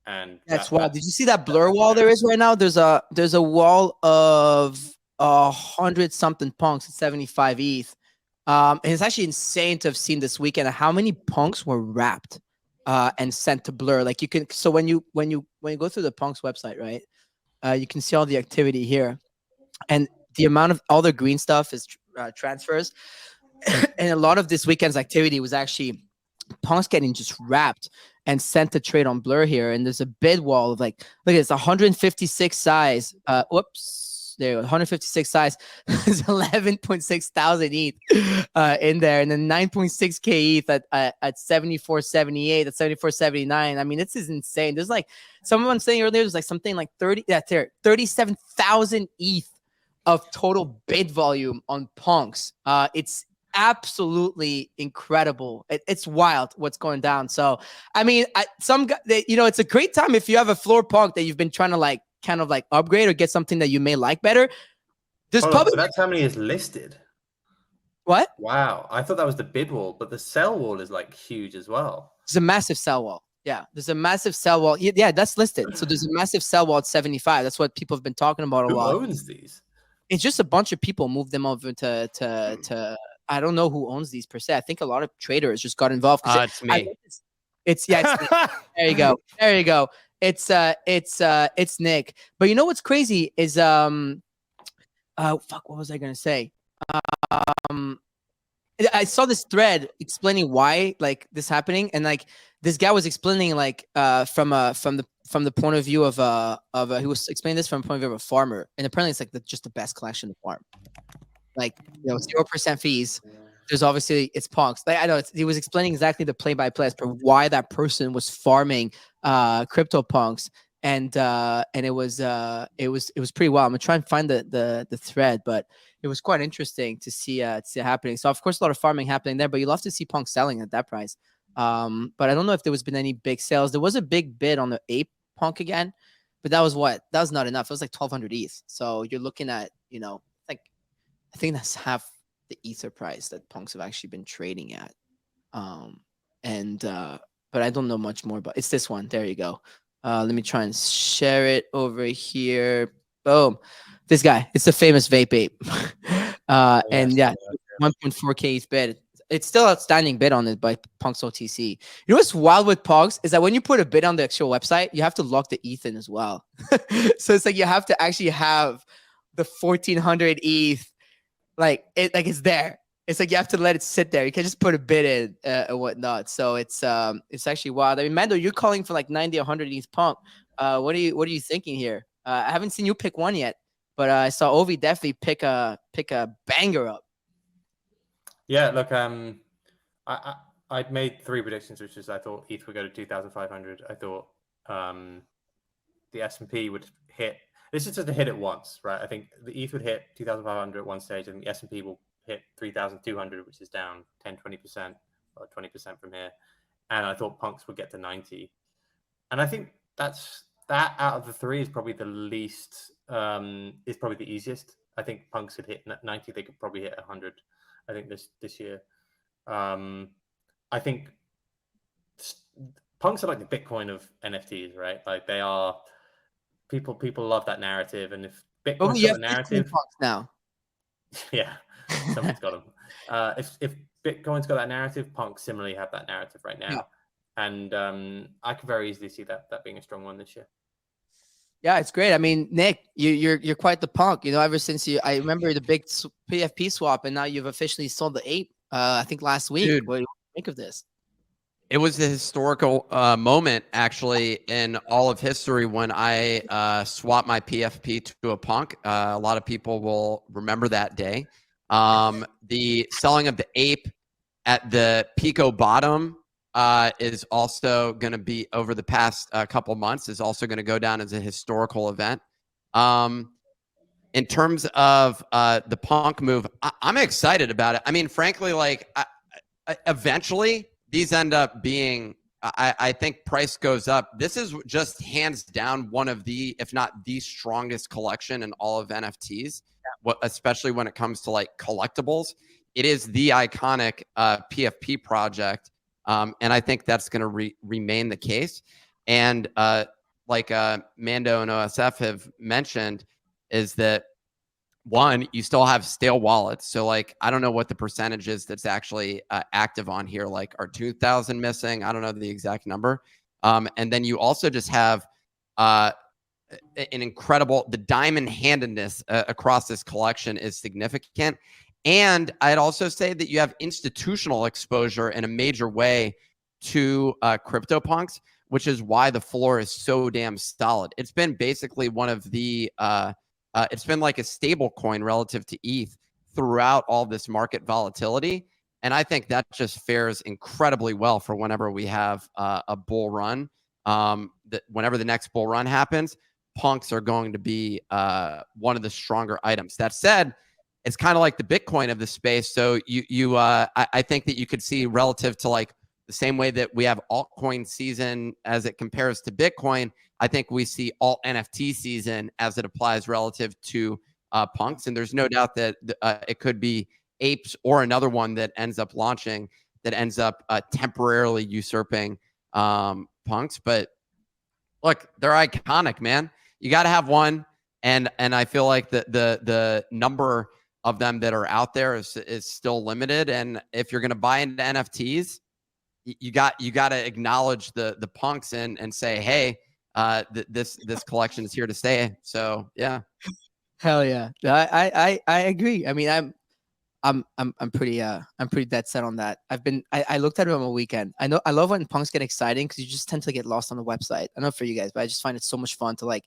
Speaker 5: And
Speaker 2: that's wild. Did you see that blur wall there is right now? There's a wall of 100-something punks at 75 ETH. And it's actually insane to have seen this weekend how many punks were wrapped and sent to Blur. Like you can, so when you go through the punks website, right, you can see all the activity here, and the amount of all the green stuff is transfers, and a lot of this weekend's activity was actually punks getting just wrapped and sent to trade on Blur here. And there's a bid wall of like, look, it's 156 size. Whoops. There you go. 156 size. There's 11.6 thousand ETH in there, and then 9.6K ETH at 74.78, at 74.79. I mean, this is insane. There's like someone saying earlier, there's like something like 37,000 ETH of total bid volume on punks. It's absolutely incredible. It's wild what's going down. So, I mean, it's a great time if you have a floor punk that you've been trying to like kind of like upgrade or get something that you may like better. There's
Speaker 5: So that's how many is listed.
Speaker 2: What?
Speaker 5: Wow, I thought that was the bid wall, but the sell wall is like huge as well.
Speaker 2: There's a massive sell wall. Yeah, there's a massive sell wall. Yeah, that's listed. So there's a massive sell wall at 75. That's what people have been talking about a lot.
Speaker 5: Who owns these?
Speaker 2: It's just a bunch of people moved them over to I don't know who owns these per se. I think a lot of traders just got involved.
Speaker 4: It's me.
Speaker 2: It's there you go. There you go. It's Nick. But you know what's crazy is what was I gonna say? I saw this thread explaining why like this happening, and like this guy was explaining like from the point of view of he was explaining this from the point of view of a farmer, and apparently it's like just the best collection to farm. Like 0% fees. There's obviously it's punks. Like I know he was explaining exactly the play by play as per why that person was farming crypto punks, and it was pretty wild. I'm gonna try and find the thread, but it was quite interesting to see it happening. So of course a lot of farming happening there, but you love to see punks selling at that price. But I don't know if there was been any big sales. There was a big bid on the ape punk again, but that was not enough. It was like 1,200 ETH. So you're looking at I think that's half the ether price that punks have actually been trading at. But I don't know much more about it's this one. There you go. Let me try and share it over here. Boom. This guy, it's the famous vape ape. And yeah, 1.4K ETH bid. It's still outstanding bid on it by Punks OTC. You know what's wild with Punks is that when you put a bid on the actual website, you have to lock the ETH in as well. So it's like you have to actually have the 1,400 ETH. It's there. It's like you have to let it sit there. You can't just put a bid in and whatnot. So it's actually wild. I mean, Mando, you're calling for like 90, 100 ETH pump. What are you thinking here? I haven't seen you pick one yet, but I saw Ovi definitely pick a banger up.
Speaker 5: Yeah, look, I'd made 3 predictions, which is I thought ETH would go to 2,500. I thought the S&P would hit. This is just a hit at once, right? I think the ETH would hit 2,500 at one stage, and the S&P will hit 3,200, which is down 10, 20%, or 20% from here. And I thought punks would get to 90. And I think that out of the 3 is probably the least, is probably the easiest. I think punks could hit 90. They could probably hit 100, I think, this year. I think punks are like the Bitcoin of NFTs, right? Like they are... People love that narrative, and if Bitcoin's got the narrative
Speaker 2: now,
Speaker 5: yeah, someone's got them. If Bitcoin's got that narrative, punks similarly have that narrative right now, and I could very easily see that being a strong one this year.
Speaker 2: Yeah, it's great. I mean, Nick, you're quite the punk. Ever since I remember the big PFP swap, and now you've officially sold the ape. I think last week.
Speaker 4: Dude,
Speaker 2: what do you think of this?
Speaker 4: It was a historical moment, actually, in all of history when I swapped my PFP to a punk. A lot of people will remember that day. The selling of the ape at the Pico bottom is also going to be, over the past couple months, is also going to go down as a historical event. In terms of the punk move, I'm excited about it. I mean, frankly, eventually... these end up being, I think price goes up. This is just hands down one of the, if not the strongest collection in all of NFTs, especially when it comes to like collectibles. It is the iconic PFP project. And I think that's going to remain the case. And like Mando and OSF have mentioned, is that one, you still have stale wallets. So like, I don't know what the percentage is that's actually active on here. Like, are 2,000 missing? I don't know the exact number. And then you also just have an incredible, the diamond handedness across this collection is significant. And I'd also say that you have institutional exposure in a major way to CryptoPunks, which is why the floor is so damn solid. It's been basically one of the it's been like a stable coin relative to ETH throughout all this market volatility. And I think that just fares incredibly well for whenever we have a bull run. Whenever the next bull run happens, punks are going to be one of the stronger items. That said, it's kind of like the Bitcoin of the space. So I think that you could see relative to like the same way that we have altcoin season as it compares to Bitcoin, I think we see alt NFT season as it applies relative to punks. And there's no doubt that it could be apes or another one that ends up launching that ends up temporarily usurping punks. But look, they're iconic, man. You got to have one. And I feel like the number of them that are out there is still limited. And if you're going to buy into NFTs, you got to acknowledge the punks and say, hey, this collection is here to stay. So yeah.
Speaker 2: Hell yeah. I agree. I mean, I'm pretty dead set on that. I looked at it on a weekend. I love when punks get exciting because you just tend to get lost on the website. I don't know for you guys, but I just find it so much fun to like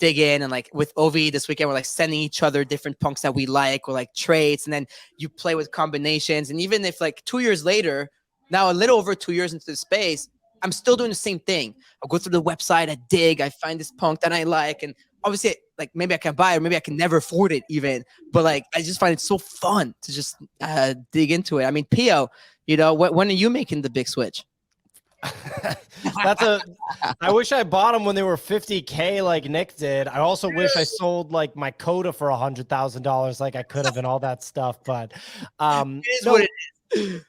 Speaker 2: dig in. And like with Ovi this weekend, we're like sending each other different punks that we like or like traits, and then you play with combinations. And even if like 2 years later, now a little over 2 years into the space, I'm still doing the same thing. I'll go through the website, I dig, I find this punk that I like, and obviously like maybe I can buy it or maybe I can never afford it even, but like I just find it so fun to just dig into it. I mean, Pio, you know, when are you making the big switch?
Speaker 6: I wish I bought them when they were 50K like Nick did. I also wish I sold like my Coda for $100,000 like I could have and all that stuff. But
Speaker 2: It is what it is.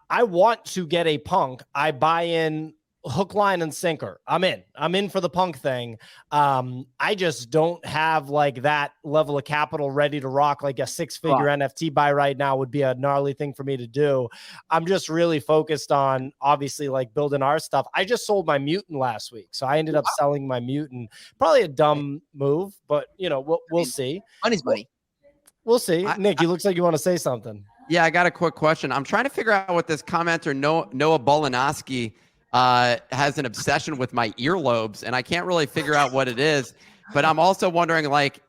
Speaker 6: I want to get a punk. I buy in hook, line, and sinker. I'm in for the punk thing. I just don't have like that level of capital ready to rock. Like a 6-figure NFT buy right now would be a gnarly thing for me to do. I'm just really focused on obviously like building our stuff. I just sold my mutant last week, so I ended up selling my mutant. Probably a dumb move, but you know, we'll see.
Speaker 2: Money's money.
Speaker 6: We'll see. Nick, you looks like you want to say something.
Speaker 4: Yeah, I got a quick question. I'm trying to figure out what this commenter Noah Bolinoski has an obsession with my earlobes, and I can't really figure out what it is. But I'm also wondering, like,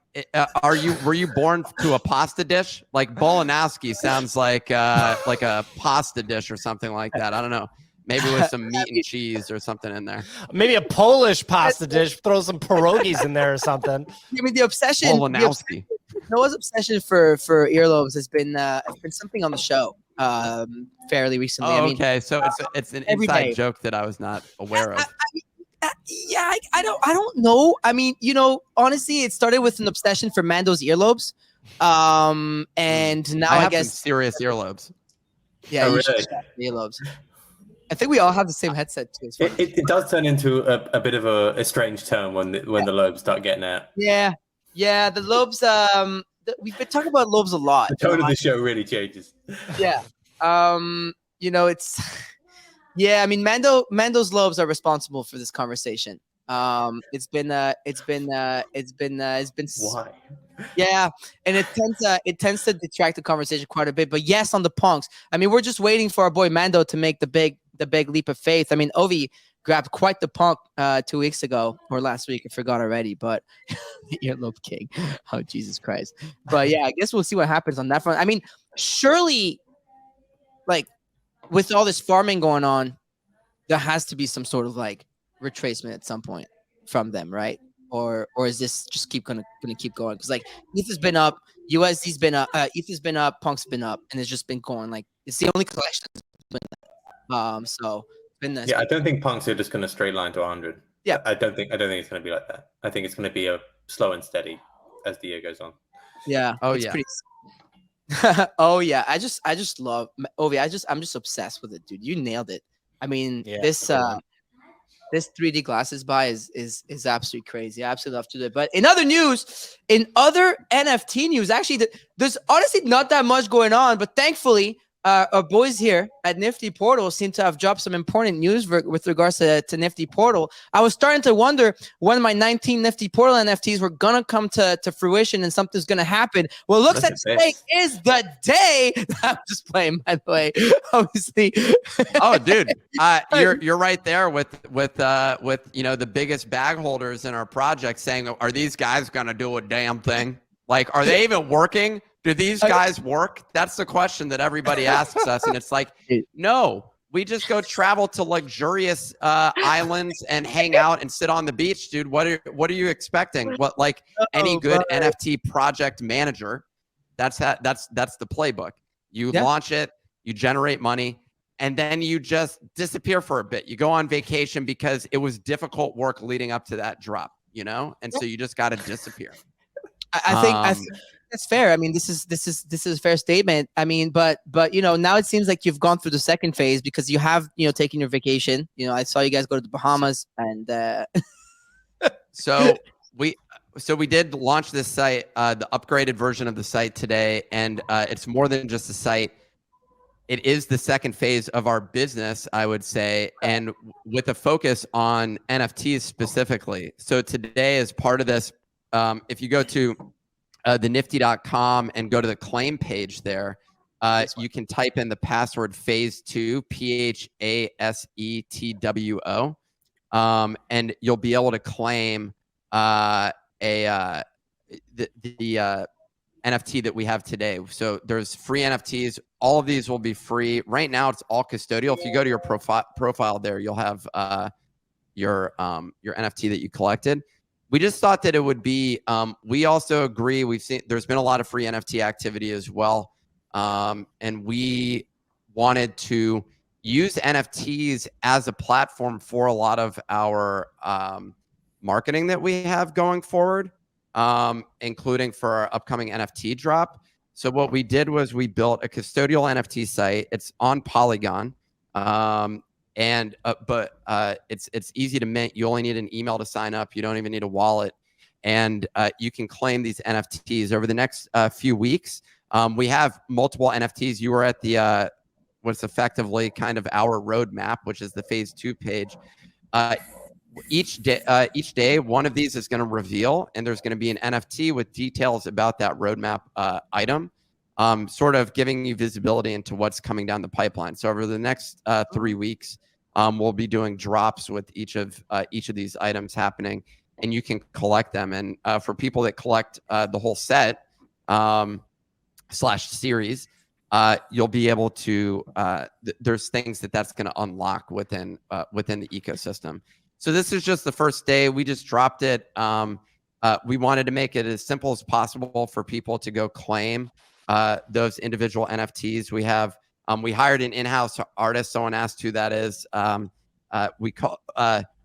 Speaker 4: were you born to a pasta dish? Like Bolinoski sounds like a pasta dish or something like that. I don't know. Maybe with some meat and cheese or something in there.
Speaker 6: Maybe a Polish pasta dish. Throw some pierogies in there or something.
Speaker 2: I mean, the obsession.
Speaker 4: Bolinoski.
Speaker 2: Noah's obsession for earlobes has been something on the show fairly recently.
Speaker 4: Oh,
Speaker 2: I mean,
Speaker 4: okay. So it's an inside joke that I was not aware of.
Speaker 2: I don't know. I mean, you know, honestly, it started with an obsession for Mando's earlobes, and now I guess
Speaker 4: some serious earlobes.
Speaker 2: Yeah,
Speaker 5: Oh,
Speaker 2: you
Speaker 5: really?
Speaker 2: should check earlobes. I think we all have the same headset too.
Speaker 5: It does turn into a bit of a strange term when the lobes start getting out.
Speaker 2: Yeah, the lobes. We've been talking about lobes a lot.
Speaker 5: The tone of the show really changes.
Speaker 2: Yeah. You know, it's I mean, Mando's lobes are responsible for this conversation. It's been
Speaker 5: Why?
Speaker 2: Yeah, and it tends to detract the conversation quite a bit. But yes, on the punks. I mean, we're just waiting for our boy Mando to make the big leap of faith. I mean, Ovi grabbed quite the punk 2 weeks ago or last week. I forgot already, but earlobe king. Oh, Jesus Christ. But yeah, I guess we'll see what happens on that front. I mean, surely, like, with all this farming going on, there has to be some sort of like retracement at some point from them, right? Or is this just gonna keep going? Because like ETH has been up, USD's been up, ETH has been up, Punk's been up, and it's just been going like it's the only collection that's been so it's been nice.
Speaker 5: Yeah, I don't think punks are just going to straight line to 100.
Speaker 2: Yeah,
Speaker 5: I don't think it's going to be like that. I think it's going to be a slow and steady as the year goes on.
Speaker 2: Yeah.
Speaker 4: Oh
Speaker 2: it's
Speaker 4: yeah.
Speaker 2: Pretty... oh yeah. I just love Ovi. I'm just obsessed with it, dude. You nailed it. I mean, this 3D glasses buy is absolutely crazy. I absolutely love to do it. But in other news, in other NFT news, actually, there's honestly not that much going on. But thankfully, our boys here at Nifty Portal seem to have dropped some important news with regards to Nifty Portal. I was starting to wonder when my 19 Nifty Portal NFTs were gonna come to fruition and something's gonna happen. Well, it looks like today is the day. I'm just playing, by the way. Obviously.
Speaker 4: Oh, dude, you're right there with the biggest bag holders in our project saying, are these guys gonna do a damn thing? Like, are they even working? Do these guys work? That's the question that everybody asks us. And it's like, no, we just go travel to luxurious islands and hang out and sit on the beach, dude. What are you expecting? What, like any good NFT project manager, that's the playbook. You launch it, you generate money, and then you just disappear for a bit. You go on vacation because it was difficult work leading up to that drop, and so you just got to disappear.
Speaker 2: I think that's fair. I mean, this is a fair statement. I mean, but now it seems like you've gone through the second phase because you have taken your vacation. I saw you guys go to the Bahamas, and
Speaker 4: so we did launch this site, the upgraded version of the site today, and it's more than just a site. It is the second phase of our business, I would say, and with a focus on NFTs specifically. So today, as part of this, if you go to the nifty.com and go to the claim page there, you can type in the password phase 2, PHASETWO, and you'll be able to claim the NFT that we have today. So there's free NFTs. All of these will be free. Right now, it's all custodial. If you go to your profile there, you'll have your NFT that you collected. We just thought that it would be, we also agree, there's been a lot of free NFT activity as well. And we wanted to use NFTs as a platform for a lot of our marketing that we have going forward, including for our upcoming NFT drop. So what we did was we built a custodial NFT site. It's on Polygon. But it's easy to mint. You only need an email to sign up. You don't even need a wallet, and you can claim these NFTs over the next few weeks. We have multiple NFTs. You were at the what's effectively kind of our roadmap, which is the phase 2 page. Each day, one of these is going to reveal, and there's going to be an NFT with details about that roadmap item. Sort of giving you visibility into what's coming down the pipeline. So over the next 3 weeks, we'll be doing drops with each of these items happening, and you can collect them. And for people that collect the whole set / series, you'll be able to. There's things that's going to unlock within the ecosystem. So this is just the first day. We just dropped it. We wanted to make it as simple as possible for people to go claim those individual NFTs. We hired an in-house artist. Someone asked who that is.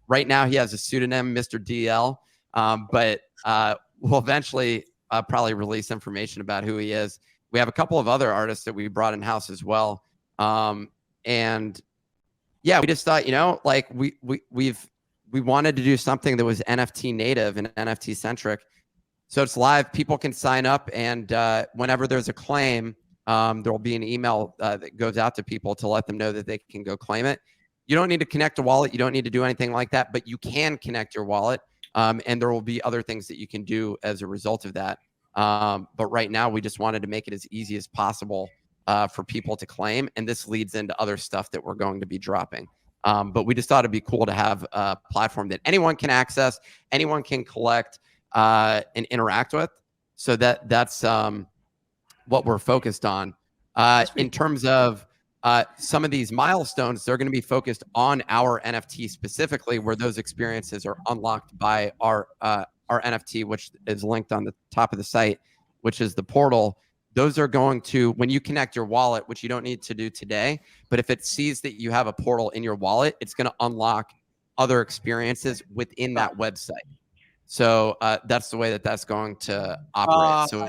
Speaker 4: Right now he has a pseudonym, Mr. DL, but we'll eventually probably release information about who he is. We have a couple of other artists that we brought in-house as well. And yeah, we just thought, like we wanted to do something that was NFT native and NFT centric. So it's live. People can sign up, and whenever there's a claim, there will be an email that goes out to people to let them know that they can go claim it. You don't need to connect a wallet. You don't need to do anything like that, but you can connect your wallet, and there will be other things that you can do as a result of that. But right now, we just wanted to make it as easy as possible for people to claim, and this leads into other stuff that we're going to be dropping. But we just thought it'd be cool to have a platform that anyone can access, anyone can collect, and interact with. So that's what we're focused on. In terms of some of these milestones, they're going to be focused on our NFT specifically, where those experiences are unlocked by our NFT, which is linked on the top of the site, which is the portal. Those are going to, when you connect your wallet, which you don't need to do today, but if it sees that you have a portal in your wallet, it's going to unlock other experiences within that website. So that's the way that's going to operate.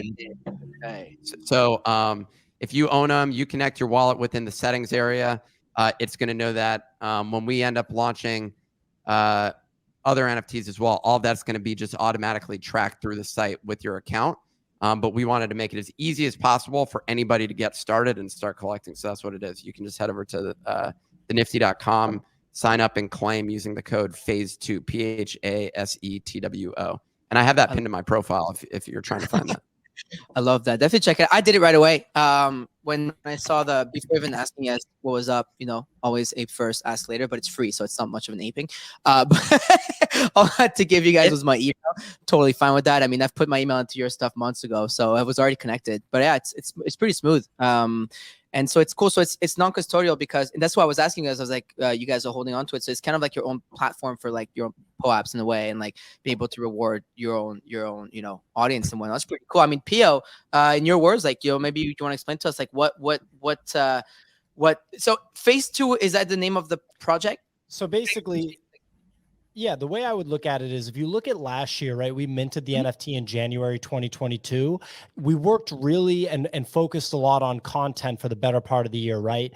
Speaker 4: So if you own them, you connect your wallet within the settings area. It's going to know that when we end up launching other NFTs as well, all of that's going to be just automatically tracked through the site with your account. But we wanted to make it as easy as possible for anybody to get started and start collecting. So that's what it is. You can just head over to the nifty.com, sign up and claim using the code phase2, PHASETWO. And I have that pinned to my profile if you're trying to find that.
Speaker 2: I love that. Definitely check it. I did it right away. When I saw before even asking us what was up, always ape first, ask later, but it's free, so it's not much of an aping. But all I had to give you guys was my email. Totally fine with that. I mean, I've put my email into your stuff months ago, so I was already connected. But yeah, it's pretty smooth. And so it's cool. So it's non-custodial and that's why I was asking you guys. I was like, you guys are holding on to it. So it's kind of like your own platform for like your own POAPs in a way, and like being able to reward your own, audience and whatnot. That's pretty cool. I mean, Pio, in your words, like, maybe you want to explain to us like what, so phase 2, is that the name of the project?
Speaker 6: So basically, yeah, the way I would look at it is if you look at last year, right, we minted the NFT in January 2022. We worked really and focused a lot on content for the better part of the year, right?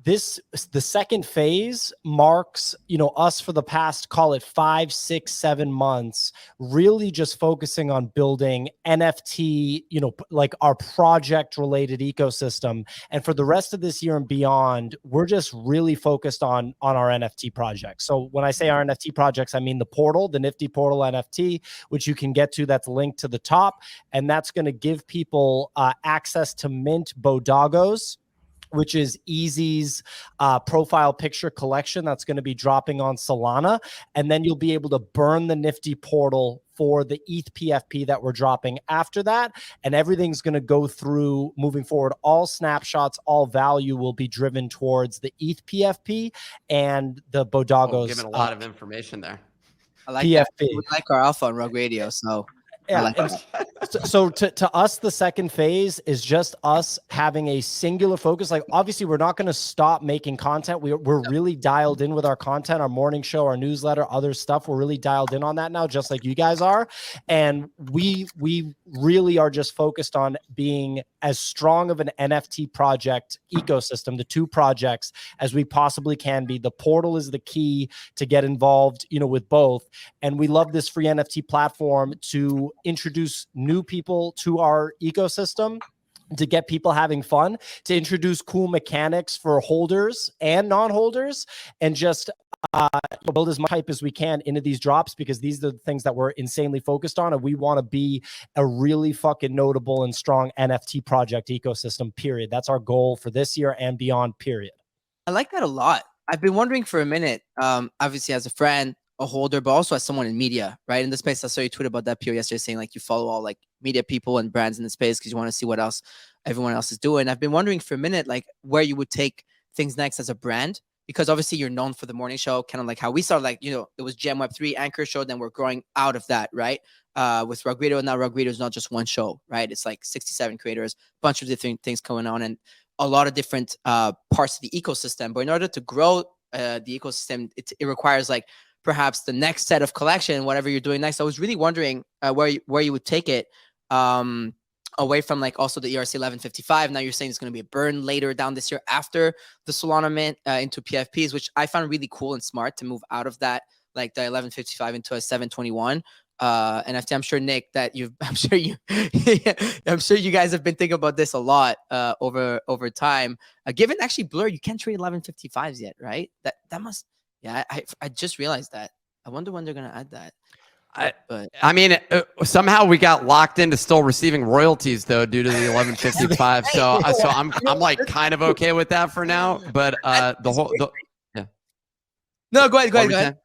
Speaker 6: The second phase marks, us for the past, call it 5, 6, 7 months, really just focusing on building NFT, like our project related ecosystem. And for the rest of this year and beyond, we're just really focused on our NFT projects. So when I say our NFT projects, I mean the portal, the Nifty portal NFT, which you can get to, that's linked to the top. And that's going to give people access to mint Bodagos, which is Easy's profile picture collection that's going to be dropping on Solana. And then you'll be able to burn the Nifty portal for the ETH PFP that we're dropping after that. And everything's going to go through moving forward. All snapshots, all value will be driven towards the ETH PFP and the Bodagos.
Speaker 4: Giving a lot of information there.
Speaker 2: I like
Speaker 6: PFP.
Speaker 2: that. We like our alpha on Rug Radio, so...
Speaker 6: Yeah. So to us, the second phase is just us having a singular focus. Like, obviously, we're not going to stop making content. We're really dialed in with our content, our morning show, our newsletter, other stuff. We're really dialed in on that now, just like you guys are. And we really are just focused on being as strong of an NFT project ecosystem, the 2 projects, as we possibly can be. The portal is the key to get involved, with both. And we love this free NFT platform to introduce new people to our ecosystem, to get people having fun, to introduce cool mechanics for holders and non-holders, and just build as much hype as we can into these drops, because these are the things that we're insanely focused on. And we want to be a really fucking notable and strong NFT project ecosystem, period. That's our goal for this year and beyond, period.
Speaker 2: I like that a lot. I've been wondering for a minute, obviously as a friend, a holder, but also as someone in media, right? In the space, I saw you tweet about that, Pio, yesterday, saying like you follow all like media people and brands in the space because you want to see what else everyone else is doing. I've been wondering for a minute, like where you would take things next as a brand, because obviously you're known for the morning show, kind of like how we started, like, it was Gem Web3 Anchor Show, then we're growing out of that, right? With Rug Radio, now Rug Radio is not just one show, right? It's like 67 creators, bunch of different things going on, and a lot of different parts of the ecosystem. But in order to grow the ecosystem, it requires like perhaps the next set of collection, whatever you're doing next. I was really wondering where you would take it away from like also the ERC 1155. Now you're saying it's going to be a burn later down this year after the Solana mint into PFPs, which I found really cool and smart to move out of that, like the 1155 into a 721. NFT. I'm sure, Nick, that I'm sure you guys have been thinking about this a lot over time. Given actually Blur, you can't trade 1155s yet, right? That must. Yeah, I just realized that. I wonder when they're gonna add that.
Speaker 4: I mean, somehow we got locked into still receiving royalties though due to the 1155. So I'm like kind of okay with that for now. But yeah.
Speaker 2: No, go ahead.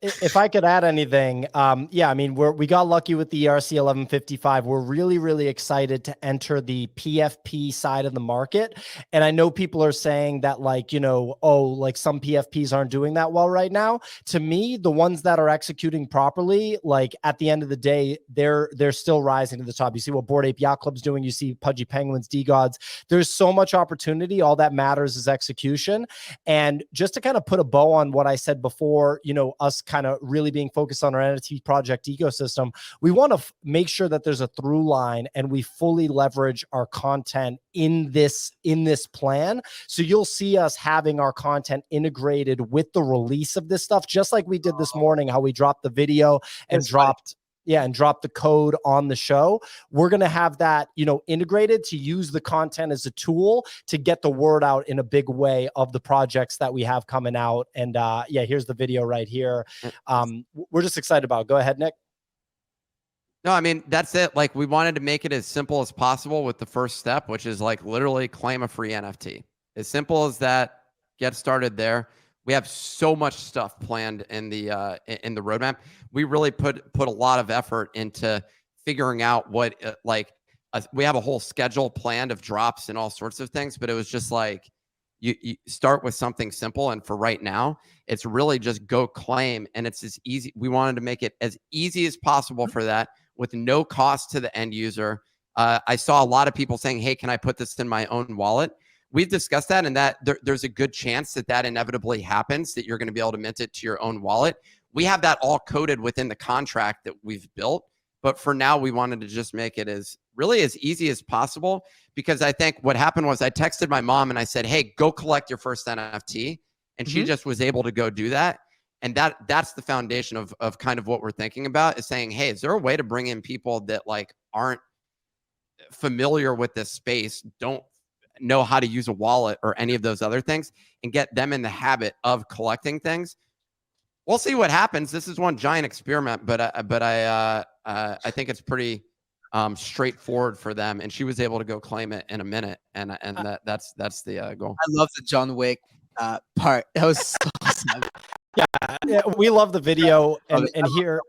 Speaker 6: If I could add anything, yeah, I mean, we got lucky with the ERC 1155. We're really, really excited to enter the PFP side of the market. And I know people are saying that like, like some PFPs aren't doing that well right now. To me, the ones that are executing properly, like at the end of the day, they're still rising to the top. You see what Bored Ape Yacht Club's doing. You see Pudgy Penguins, D-Gods. There's so much opportunity. All that matters is execution. And just to kind of put a bow on what I said before, us kind of really being focused on our NFT project ecosystem, we want to make sure that there's a through line and we fully leverage our content in this plan. So you'll see us having our content integrated with the release of this stuff, just like we did this morning, how we dropped the video and dropped and drop the code on the show. We're going to have that, integrated to use the content as a tool to get the word out in a big way of the projects that we have coming out. And here's the video right here. We're just excited about it. Go ahead, Nick.
Speaker 4: No, I mean, that's it. Like, we wanted to make it as simple as possible with the first step, which is like literally claim a free NFT. As simple as that. Get started there. We have so much stuff planned in the roadmap. We really put a lot of effort into figuring out what we have a whole schedule planned of drops and all sorts of things, but it was just like you start with something simple, and for right now, it's really just go claim, and it's as easy. We wanted to make it as easy as possible for that with no cost to the end user. I saw a lot of people saying, "Hey, can I put this in my own wallet?" We've discussed that, and that there's a good chance that inevitably happens, that you're going to be able to mint it to your own wallet. We have that all coded within the contract that we've built. But for now, we wanted to just make it as easy as possible, because I think what happened was I texted my mom and I said, "Hey, go collect your first NFT." And she just was able to go do that. And that's the foundation of kind of what we're thinking about, is saying, hey, is there a way to bring in people that like aren't familiar with this space, don't know how to use a wallet or any of those other things, and get them in the habit of collecting things? We'll see what happens. This is one giant experiment, but I think it's pretty straightforward for them. And she was able to go claim it in a minute, and that's the goal.
Speaker 2: I love the John Wick part. That was so awesome.
Speaker 6: Yeah, we love the video, and here,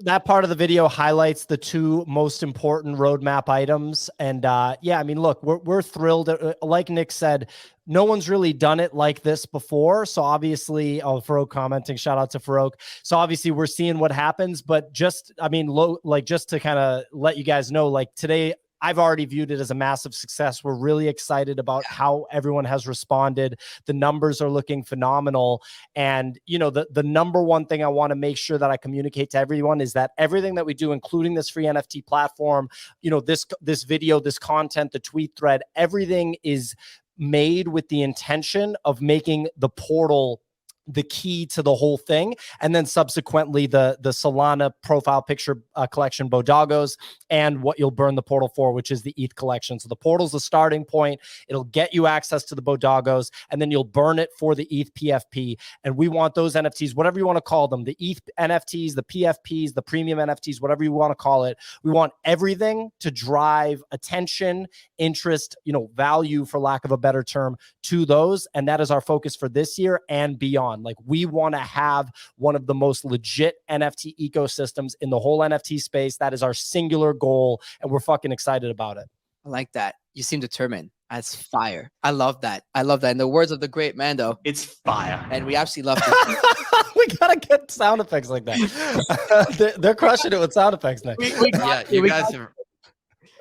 Speaker 6: that part of the video highlights the two most important roadmap items. And I mean, look, we're thrilled. Like Nick said, no one's really done it like this before. So obviously, Farouk commenting, shout out to Farouk. So obviously, we're seeing what happens. But just to kind of let you guys know, like today, I've already viewed it as a massive success. We're really excited about how everyone has responded. The numbers are looking phenomenal. And, the number one thing I want to make sure that I communicate to everyone is that everything that we do, including this free NFT platform, this video, this content, the tweet thread, everything is made with the intention of making the portal the key to the whole thing. And then subsequently the Solana profile picture collection Bodagos, and what you'll burn the portal for, which is the ETH collection. So the portal's the starting point. It'll get you access to the Bodagos, and then you'll burn it for the ETH PFP. And we want those NFTs, whatever you want to call them, the ETH NFTs, the PFPs, the premium NFTs, whatever you want to call it. We want everything to drive attention, interest, value, for lack of a better term, to those. And that is our focus for this year and beyond. Like, we want to have one of the most legit NFT ecosystems in the whole NFT space. That is our singular goal, and we're fucking excited about it.
Speaker 2: I like that. You seem determined. That's fire. I love that. In the words of the great Mando,
Speaker 1: It's fire.
Speaker 2: and we absolutely love it.
Speaker 6: We gotta get sound effects like that. They're crushing it with sound effects next.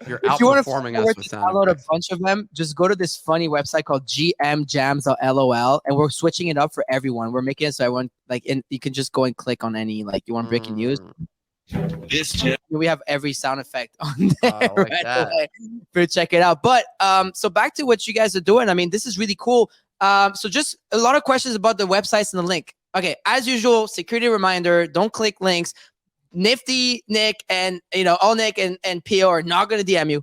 Speaker 4: You're
Speaker 2: If you want
Speaker 4: outperforming
Speaker 2: to
Speaker 4: us with sound
Speaker 2: download
Speaker 4: effects.
Speaker 2: a bunch of them, just go to this funny website called gmjams.lol, and we're switching it up for everyone. We're making it so everyone you can just go and click on any, you want breaking news. We have every sound effect on there away for you to check it out. But so back to what you guys are doing. I mean, this is really cool. So just a lot of questions about the websites and the link. Okay, as usual, security reminder: don't click links. Nifty, Nick, and Nick and Pio are not going to DM you.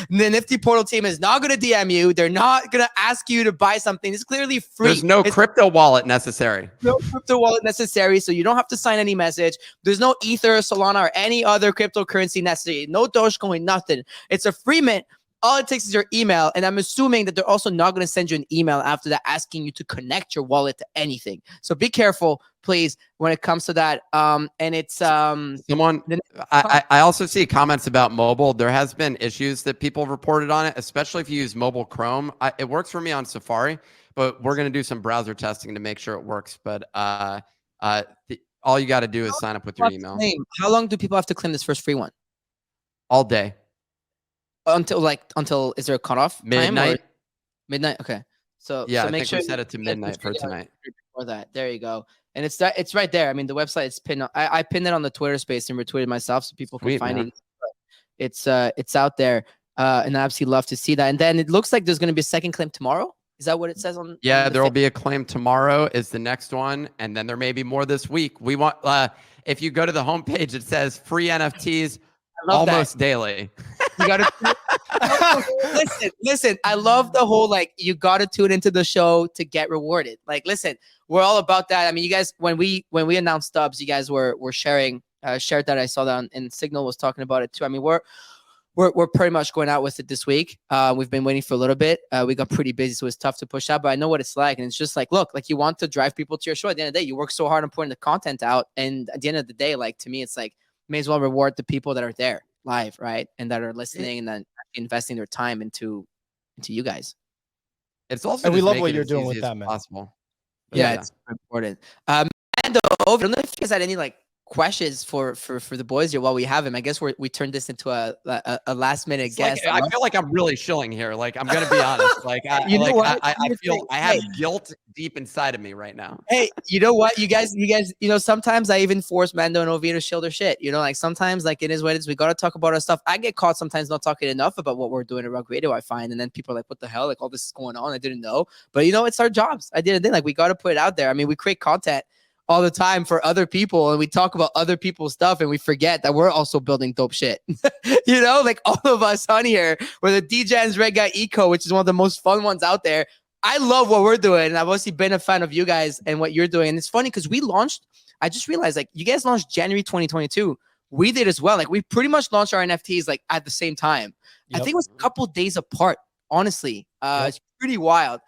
Speaker 2: The Nifty portal team is not going to DM you. They're not going to ask you to buy something. It's clearly free.
Speaker 4: There's no crypto wallet necessary.
Speaker 2: No crypto wallet necessary, so you don't have to sign any message. There's no Ether, Solana, or any other cryptocurrency necessary. No Dogecoin, nothing. It's a free mint. All it takes is your email, and I'm assuming that they're also not going to send you an email after that asking you to connect your wallet to anything. So be careful, please, when it comes to that. And it's
Speaker 4: someone. I also see comments about mobile. There has been issues that people have reported on it, especially if you use mobile Chrome. It works for me on Safari, but we're going to do some browser testing to make sure it works. But all you got to do is sign up with your email.
Speaker 2: How long do people have to claim this first free one?
Speaker 4: All day.
Speaker 2: Until is there a cutoff?
Speaker 4: Midnight.
Speaker 2: Midnight. Okay. So
Speaker 4: yeah,
Speaker 2: so
Speaker 4: I
Speaker 2: make
Speaker 4: think
Speaker 2: sure
Speaker 4: we set it to midnight for tonight.
Speaker 2: Before that, there you go. And it's right there. I mean, the website is pinned. I pinned it on the Twitter space and retweeted myself so people can find it. It's out there, and I absolutely love to see that. And then it looks like there's going to be a second claim tomorrow. Is that what it says on?
Speaker 4: Yeah,
Speaker 2: on
Speaker 4: there will be a claim tomorrow is the next one, and then there may be more this week. We want if you go to the homepage, it says free NFTs almost daily.
Speaker 2: You got to listen. I love the whole like you got to tune into the show to get rewarded. Like, listen, we're all about that. I mean, you guys, when we announced Stubbs, you guys were sharing shared that. I saw that and Signal was talking about it too. I mean, we're pretty much going out with it this week. We've been waiting for a little bit. We got pretty busy, so it's tough to push out. But I know what it's like, and it's just like, look, like you want to drive people to your show. At the end of the day, you work so hard on putting the content out, and at the end of the day, like to me, it's like may as well reward the people that are there live, right, and that are listening and then investing their time into you guys.
Speaker 4: It's also
Speaker 6: and we love
Speaker 4: make
Speaker 6: what
Speaker 4: it
Speaker 6: you're
Speaker 4: as
Speaker 6: doing
Speaker 4: easy
Speaker 6: with
Speaker 4: as
Speaker 6: that, man.
Speaker 4: possible.
Speaker 2: Yeah, it's important. And I don't know if you guys had any like questions for the boys here while we have him. I guess we turned this into a last minute guest.
Speaker 4: Like, I feel like I'm really shilling here. Like I'm gonna be honest. Like I feel I have guilt deep inside of me right now.
Speaker 2: Hey, you know what? You guys, sometimes I even force Mando and Ovi to shill their shit. Like sometimes like it is what it is. We gotta talk about our stuff. I get caught sometimes not talking enough about what we're doing at Rug Radio, I find. And then people are like, what the hell? Like all this is going on. I didn't know. But it's our jobs. I did like we gotta put it out there. I mean, we create content all the time for other people and we talk about other people's stuff and we forget that we're also building dope shit. Like all of us on here, we're the DJ's Red Guy Eco, which is one of the most fun ones out there. I love what we're doing. And I've obviously been a fan of you guys and what you're doing. And it's funny because I just realized like you guys launched January 2022. We did as well. Like we pretty much launched our NFTs like at the same time. Yep. I think it was a couple days apart, honestly. It's pretty wild.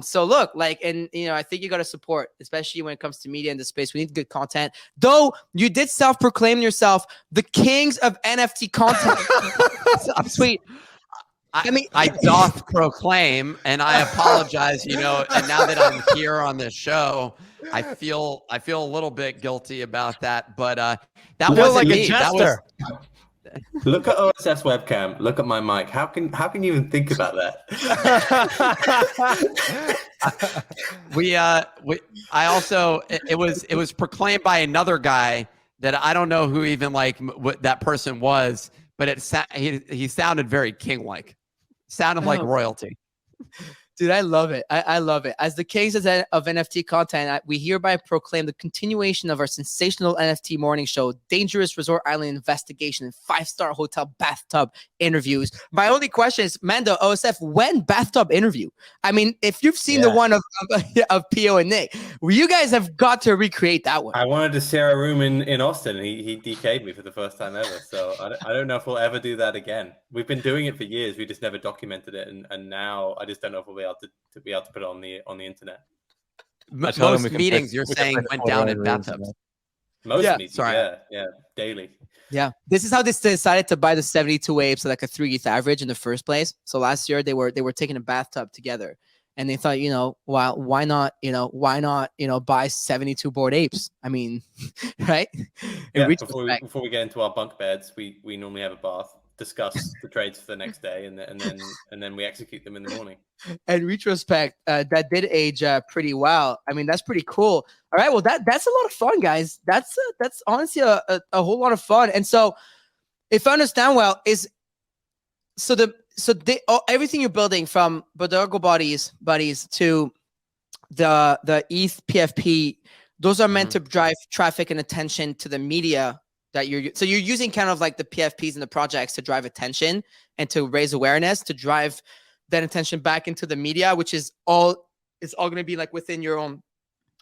Speaker 2: So look, like, and I think you got to support, especially when it comes to media in the space. We need good content. Though you did self-proclaim yourself the kings of NFT content. Sweet.
Speaker 4: I doth proclaim, and I apologize. And now that I'm here on this show, I feel a little bit guilty about that. But that wasn't
Speaker 6: like
Speaker 4: me.
Speaker 6: A jester.
Speaker 5: Look at OSS webcam. Look at my mic. How can you even think about that?
Speaker 4: It was proclaimed by another guy that I don't know who even like what that person was, but he sounded very king-like. Sounded like royalty.
Speaker 2: Dude, I love it. I love it. As the kings of NFT content, we hereby proclaim the continuation of our sensational NFT morning show, Dangerous Resort Island Investigation, and 5-star hotel bathtub interviews. My only question is, Mando, OSF, when bathtub interview? I mean, if you've seen the one of Pio and Nick, you guys have got to recreate that one.
Speaker 5: I wanted to share a room in Austin, and he DK'd me for the first time ever. So I don't know if we'll ever do that again. We've been doing it for years. We just never documented it, and now I just don't know if we'll be able to put it on the internet.
Speaker 4: Most meetings you're saying went down in bathtubs.
Speaker 5: Most meetings, yeah, daily.
Speaker 2: Yeah, this is how they decided to buy the 72 apes at like a 3 ETH average in the first place. So last year they were taking a bathtub together, and they thought, why not buy 72 Bored Apes? I mean, right?
Speaker 5: Yeah. Before we get into our bunk beds, we normally have a bath, discuss the trades for the next day, and then we execute them in the morning.
Speaker 2: And retrospect, that did age pretty well. I mean, that's pretty cool. All right, well that's a lot of fun, guys. That's honestly a whole lot of fun. And so, if I understand well, everything you're building from Bodargo buddies to the ETH PFP, those are meant to drive traffic and attention to the media. You're using kind of like the PFPs and the projects to drive attention and to raise awareness, to drive that attention back into the media, which is all going to be like within your own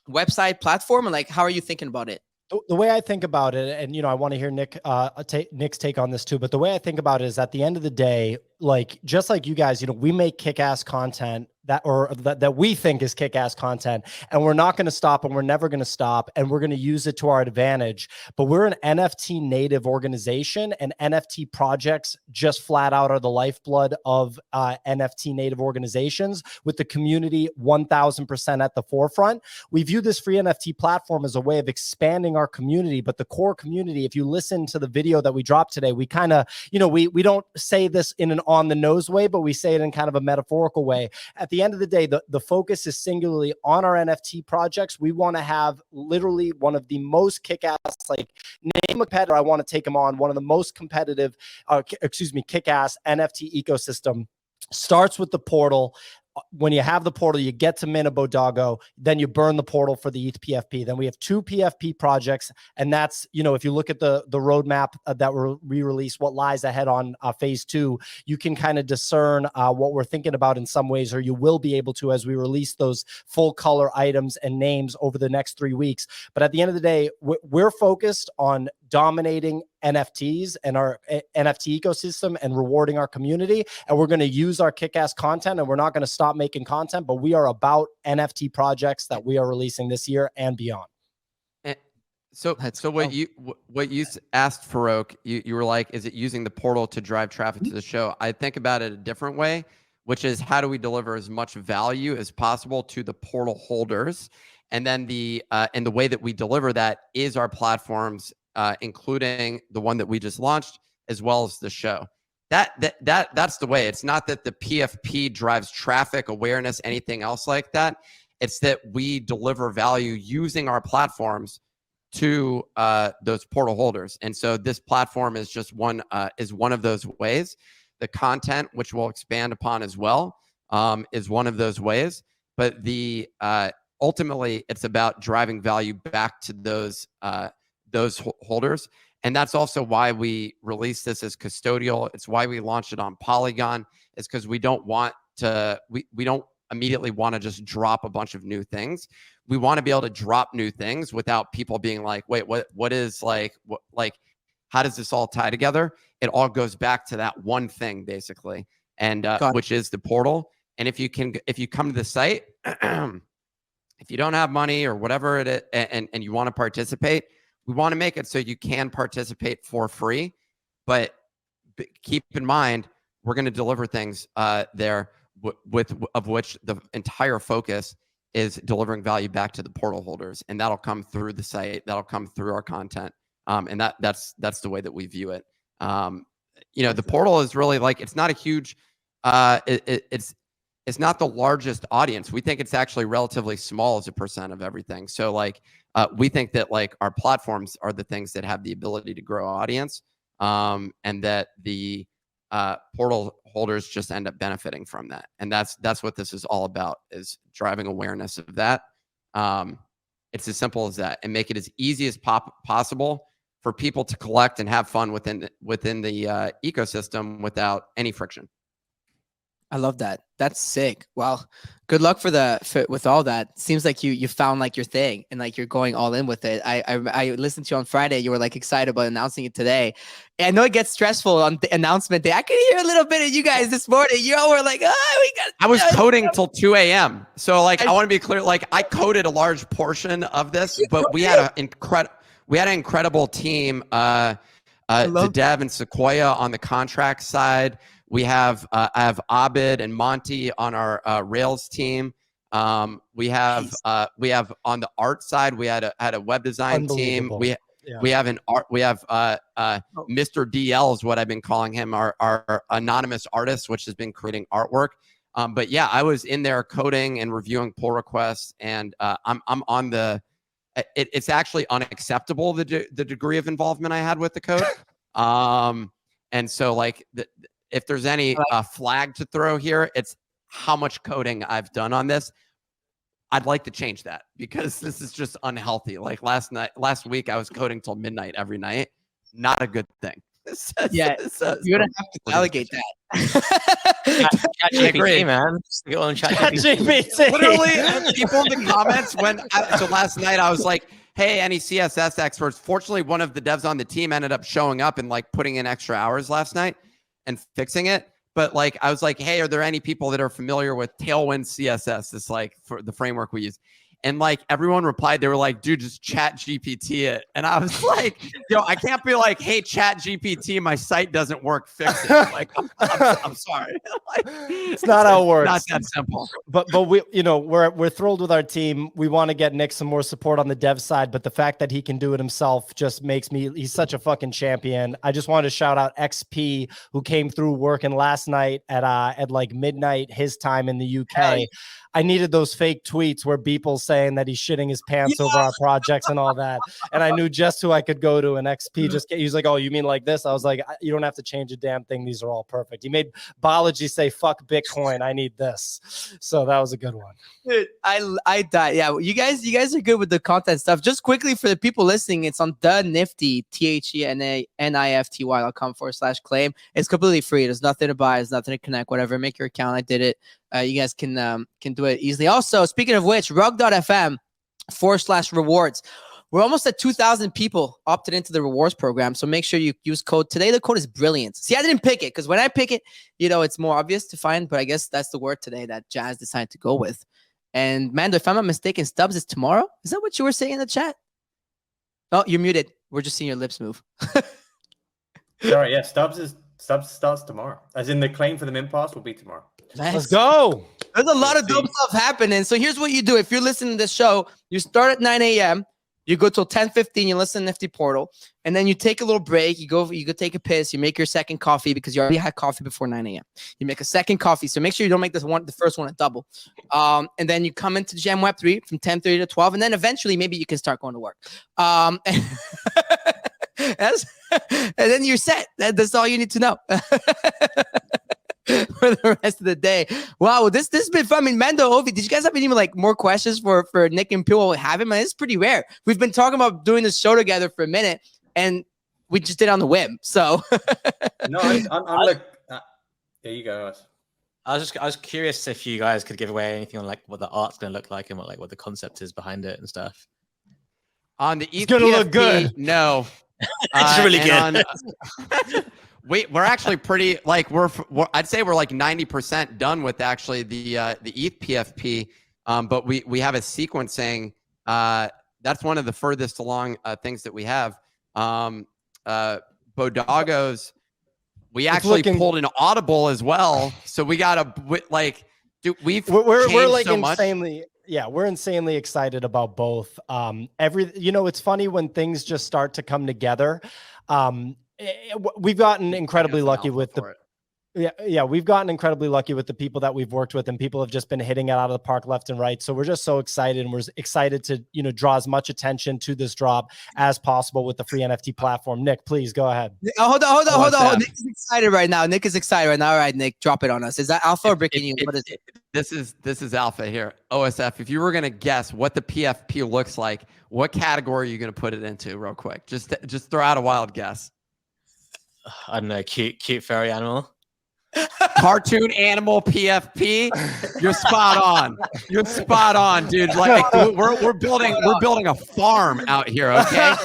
Speaker 2: website platform. And like, how are you thinking about it?
Speaker 6: The way I think about it, and I want to hear Nick's take on this too, but the way I think about it is at the end of the day, like just like you guys, we make kick-ass content that we think is kick-ass content, and we're not going to stop, and we're never going to stop, and we're going to use it to our advantage. But we're an NFT native organization, and NFT projects just flat out are the lifeblood of NFT native organizations, with the community 1000% at the forefront. We view this free NFT platform as a way of expanding our community, but the core community, if you listen to the video that we dropped today, we kind of, we don't say this in an on the nose way, but we say it in kind of a metaphorical way. At the end of the day, the focus is singularly on our NFT projects. We want to have literally one of the most kick-ass, like name a competitor, I want to take them on, one of the most competitive, kick-ass NFT ecosystem. Starts with the portal. when you have the portal, you get to Mina Bodago, then you burn the portal for the ETH PFP. Then we have 2 PFP projects. And that's, if you look at the roadmap that we released, what lies ahead on phase 2, you can kind of discern what we're thinking about in some ways, or you will be able to as we release those full color items and names over the next 3 weeks. But at the end of the day, we're focused on dominating NFTs and our NFT ecosystem and rewarding our community. And we're going to use our kick-ass content, and we're not going to stop making content, but we are about NFT projects that we are releasing this year and beyond.
Speaker 4: So what you asked, Farouk, you were like, is it using the portal to drive traffic to the show? I think about it a different way, which is how do we deliver as much value as possible to the portal holders? And then the way that we deliver that is our platforms, including the one that we just launched, as well as the show. That's the way. It's not that the PFP drives traffic, awareness, anything else like that. It's that we deliver value using our platforms to those portal holders. And so this platform is just one of those ways. The content, which we'll expand upon as well, is one of those ways. But the ultimately, it's about driving value back to those holders. And that's also why we release this as custodial. It's why we launched it on Polygon. It's because we don't want to, we don't immediately want to just drop a bunch of new things. We want to be able to drop new things without people being like, wait, what is how does this all tie together? It all goes back to that one thing, basically, and which is the portal. And if you come to the site, if you don't have money or whatever it is, and you want to participate, we want to make it so you can participate for free. But keep in mind, we're going to deliver things there of which the entire focus is delivering value back to the portal holders, and that'll come through the site, that'll come through our content, and that's the way that we view it. The portal is really it's not a huge, it's not the largest audience. We think it's actually relatively small as a percent of everything. So we think that our platforms are the things that have the ability to grow audience, and that the portal holders just end up benefiting from that. And that's what this is all about, is driving awareness of that. It's as simple as that, and make it as easy as possible for people to collect and have fun within the ecosystem without any friction.
Speaker 2: I love that. That's sick. Well, good luck with all that. Seems like you found your thing, and you're going all in with it. I listened to you on Friday. You were excited about announcing it today. And I know it gets stressful on the announcement day. I could hear a little bit of you guys this morning. You all were like, we got.
Speaker 4: I was coding till 2 a.m. So I want to be clear. I coded a large portion of this, but we had an incredible team. The Dev and Sequoia on the contract side. We have I have Abid and Monty on our Rails team. We have on the art side, we had a web design team. We have Mr. DL is what I've been calling him, our anonymous artist, which has been creating artwork. But yeah, I was in there coding and reviewing pull requests, and I'm on the. It's actually unacceptable the degree of involvement I had with the code. And so if there's any flag to throw here, it's how much coding I've done on this. I'd like to change that, because this is just unhealthy. Last week, I was coding till midnight every night. Not a good thing.
Speaker 2: Yeah, you're gonna have to delegate that.
Speaker 3: ChatGPT, man.
Speaker 6: ChatGPT.
Speaker 4: Literally, people in the comments so last night I was like, hey, any CSS experts? Fortunately, one of the devs on the team ended up showing up and putting in extra hours last night and fixing it. But I was like, hey, are there any people that are familiar with Tailwind CSS? This for the framework we use. And everyone replied, they were like, dude, just chat GPT it. And I was like, I can't be like, hey, chat GPT, my site doesn't work, fix it. I'm sorry.
Speaker 6: It's not how it works.
Speaker 4: Not that simple.
Speaker 6: But we, we're thrilled with our team. We want to get Nick some more support on the dev side, but the fact that he can do it himself just makes he's such a fucking champion. I just wanted to shout out XP, who came through working last night at midnight his time in the UK. I needed those fake tweets where people said saying that he's shitting his pants over our projects and all that. And I knew just who I could go to. And XP he's like, oh, you mean like this? I was like, you don't have to change a damn thing. These are all perfect. He made Balaji say, fuck Bitcoin. I need this. So that was a good one.
Speaker 2: Dude, I died. Yeah, you guys are good with the content stuff. Just quickly for the people listening, it's on the Nifty, TheNifty.com/claim. It's completely free. There's nothing to buy. There's nothing to connect. Whatever. Make your account. I did it. You guys can do it easily. Also, speaking of which, rug.fm/rewards. We're almost at 2,000 people opted into the rewards program. So make sure you use code today. The code is brilliant. See, I didn't pick it because when I pick it, it's more obvious to find. But I guess that's the word today that Jazz decided to go with. And Mando, if I'm not mistaken, Stubbs is tomorrow. Is that what you were saying in the chat? Oh, you're muted. We're just seeing your lips move.
Speaker 5: Sorry, yeah, Stubbs starts tomorrow. As in the claim for the mint pass will be tomorrow.
Speaker 2: Nice.
Speaker 6: Let's go.
Speaker 2: There's a lot of dope stuff happening. So here's what you do. If you're listening to this show, you start at 9 a.m., you go till 10:15, you listen to Nifty Portal, and then you take a little break. You go take a piss. You make your second coffee because you already had coffee before 9 a.m. You make a second coffee. So make sure you don't make the first one a double. And then you come into Jam Web 3 from 10:30 to 12, and then eventually maybe you can start going to work. And then you're set. That's all you need to know. For the rest of the day. Wow, this has been fun. I mean, Mando, Ovi, did you guys have any more questions for Nick and Pio? Have him? It's pretty rare. We've been talking about doing this show together for a minute, and we just did it on the whim. So
Speaker 5: no, I'm like, there you go.
Speaker 3: I was curious if you guys could give away anything on like what the art's going to look like and what the concept is behind it and stuff.
Speaker 4: On the
Speaker 6: It's gonna look good.
Speaker 4: No,
Speaker 3: It's really good.
Speaker 4: We're actually pretty I'd say we're like 90% done with actually the ETH PFP, but we have a sequencing. That's one of the furthest along things that we have. Bodogos, we actually pulled an Audible as well, so we got we're like so
Speaker 6: insanely.
Speaker 4: Much.
Speaker 6: Yeah, we're insanely excited about both. It's funny when things just start to come together. We've gotten incredibly lucky with we've gotten incredibly lucky with the people that we've worked with, and people have just been hitting it out of the park left and right. So we're just so excited, and we're excited to draw as much attention to this drop as possible with the free NFT platform. Nick, please go ahead.
Speaker 2: Hold on. Nick is excited right now. All right, Nick, drop it on us. Is that alpha or breaking news? What is it?
Speaker 4: This is alpha here. OSF, if you were gonna guess what the PFP looks like, what category are you gonna put it into, real quick? Just throw out a wild guess.
Speaker 3: I don't know, cute furry animal.
Speaker 4: Cartoon animal PFP. You're spot on. Dude. Like we're building a farm out here. Okay,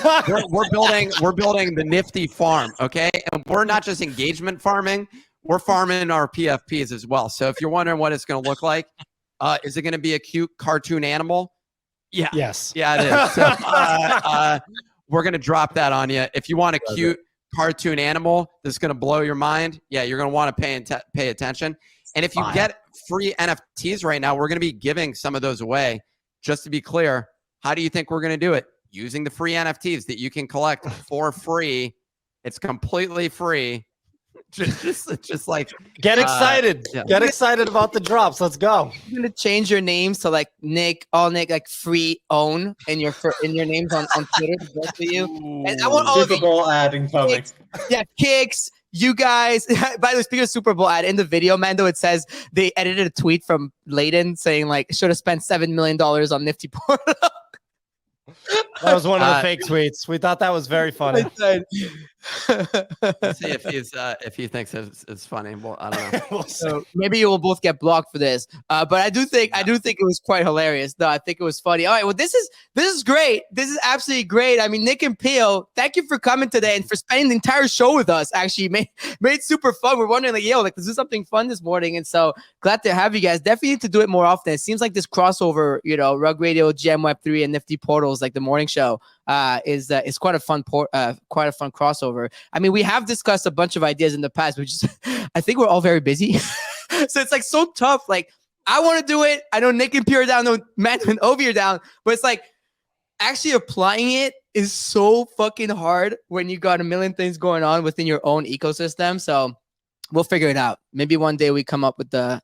Speaker 4: we're building the Nifty farm. Okay, and we're not just engagement farming. We're farming our PFPs as well. So if you're wondering what it's going to look like, is it going to be a cute cartoon animal? Yeah.
Speaker 6: Yes.
Speaker 4: Yeah, it is. So, we're going to drop that on you. If you want a cute cartoon animal that's going to blow your mind, yeah, you're going to want to pay attention. And if you get free NFTs right now, we're going to be giving some of those away. Just to be clear, how do you think we're going to do it? Using the free NFTs that you can collect for free. It's completely free. Just like
Speaker 6: get excited. Get excited about the drops. Let's go.
Speaker 2: You're gonna change your names to like Nick, like free own in your names on Twitter to both of you. And I want all
Speaker 5: Super Bowl ad incoming.
Speaker 2: Yeah, kicks. You guys, by the way, speaking of Super Bowl ad, in the video, Mando, it says they edited a tweet from Layden saying like should have spent $7 million on Nifty Portal.
Speaker 6: That was one of the fake tweets. We thought that was very funny.
Speaker 4: Let's see if he thinks it's funny. Well, I don't know.
Speaker 2: So maybe you will both get blocked for this. But I do think it was quite hilarious. No, I think it was funny. All right, well, this is great. This is absolutely great. I mean, Nick and Pio, thank you for coming today and for spending the entire show with us. Actually, made super fun. We're wondering let's do something fun this morning, and so glad to have you guys. Definitely need to do it more often. It seems like this crossover, Rug Radio, Gem Web 3, and Nifty Portals, like the morning show, is quite a fun crossover. I mean, we have discussed a bunch of ideas in the past, but I think we're all very busy. So it's like so tough. Like I want to do it. I know Nick and Pio are down, no Matt and Ovi are down, but it's like actually applying it is so fucking hard when you got a million things going on within your own ecosystem. So we'll figure it out. Maybe one day we come up with the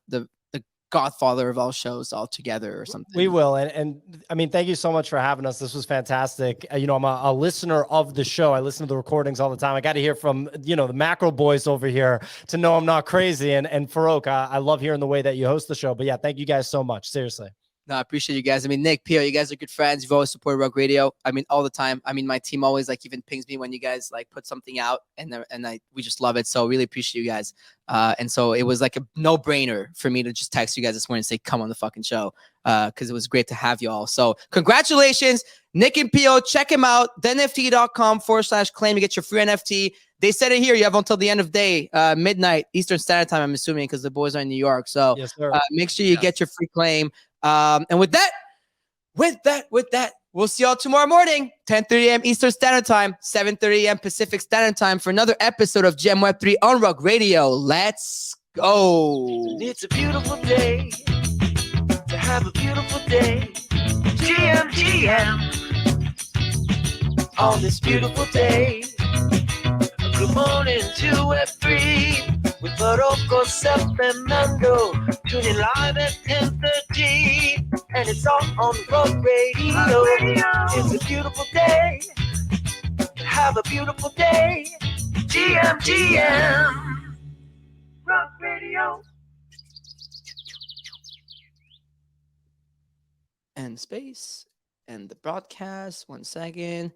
Speaker 2: godfather of all shows all together or something.
Speaker 6: We will. And I mean, thank you so much for having us. This was fantastic. You know, I'm a listener of the show. I listen to the recordings all the time. I got to hear from, you know, the macro boys over here to know I'm not crazy. And Farouk, I love hearing the way that you host the show. But yeah, thank you guys so much. Seriously.
Speaker 2: No, I appreciate you guys. I mean, Nick, Pio, you guys are good friends. You've always supported Rug Radio. I mean, all the time. I mean, my team always like even pings me when you guys like put something out, and we just love it. So really appreciate you guys. And so it was like a no-brainer for me to just text you guys this morning and say, come on the fucking show, because it was great to have you all. So congratulations, Nick and Pio. Check him out. thenft.com/claim to get your free NFT. They said it here. You have until the end of day, midnight Eastern Standard Time, I'm assuming, because the boys are in New York. So
Speaker 6: Yes, sir.
Speaker 2: make sure you get your free claim. And with that, we'll see y'all tomorrow morning, 10:30 a.m. Eastern Standard Time, 7:30 a.m. Pacific Standard Time for another episode of Gem Web3 on Rug Radio. Let's go.
Speaker 1: It's a beautiful day to have a beautiful day. GM on this beautiful day. Good morning to Web3 with Barocco, Seth, and Nando. Tuning live at 10:30, and it's all on Rug Radio. It's a beautiful day. Have a beautiful day. GM. Rug Radio.
Speaker 2: And space and the broadcast. 1 second.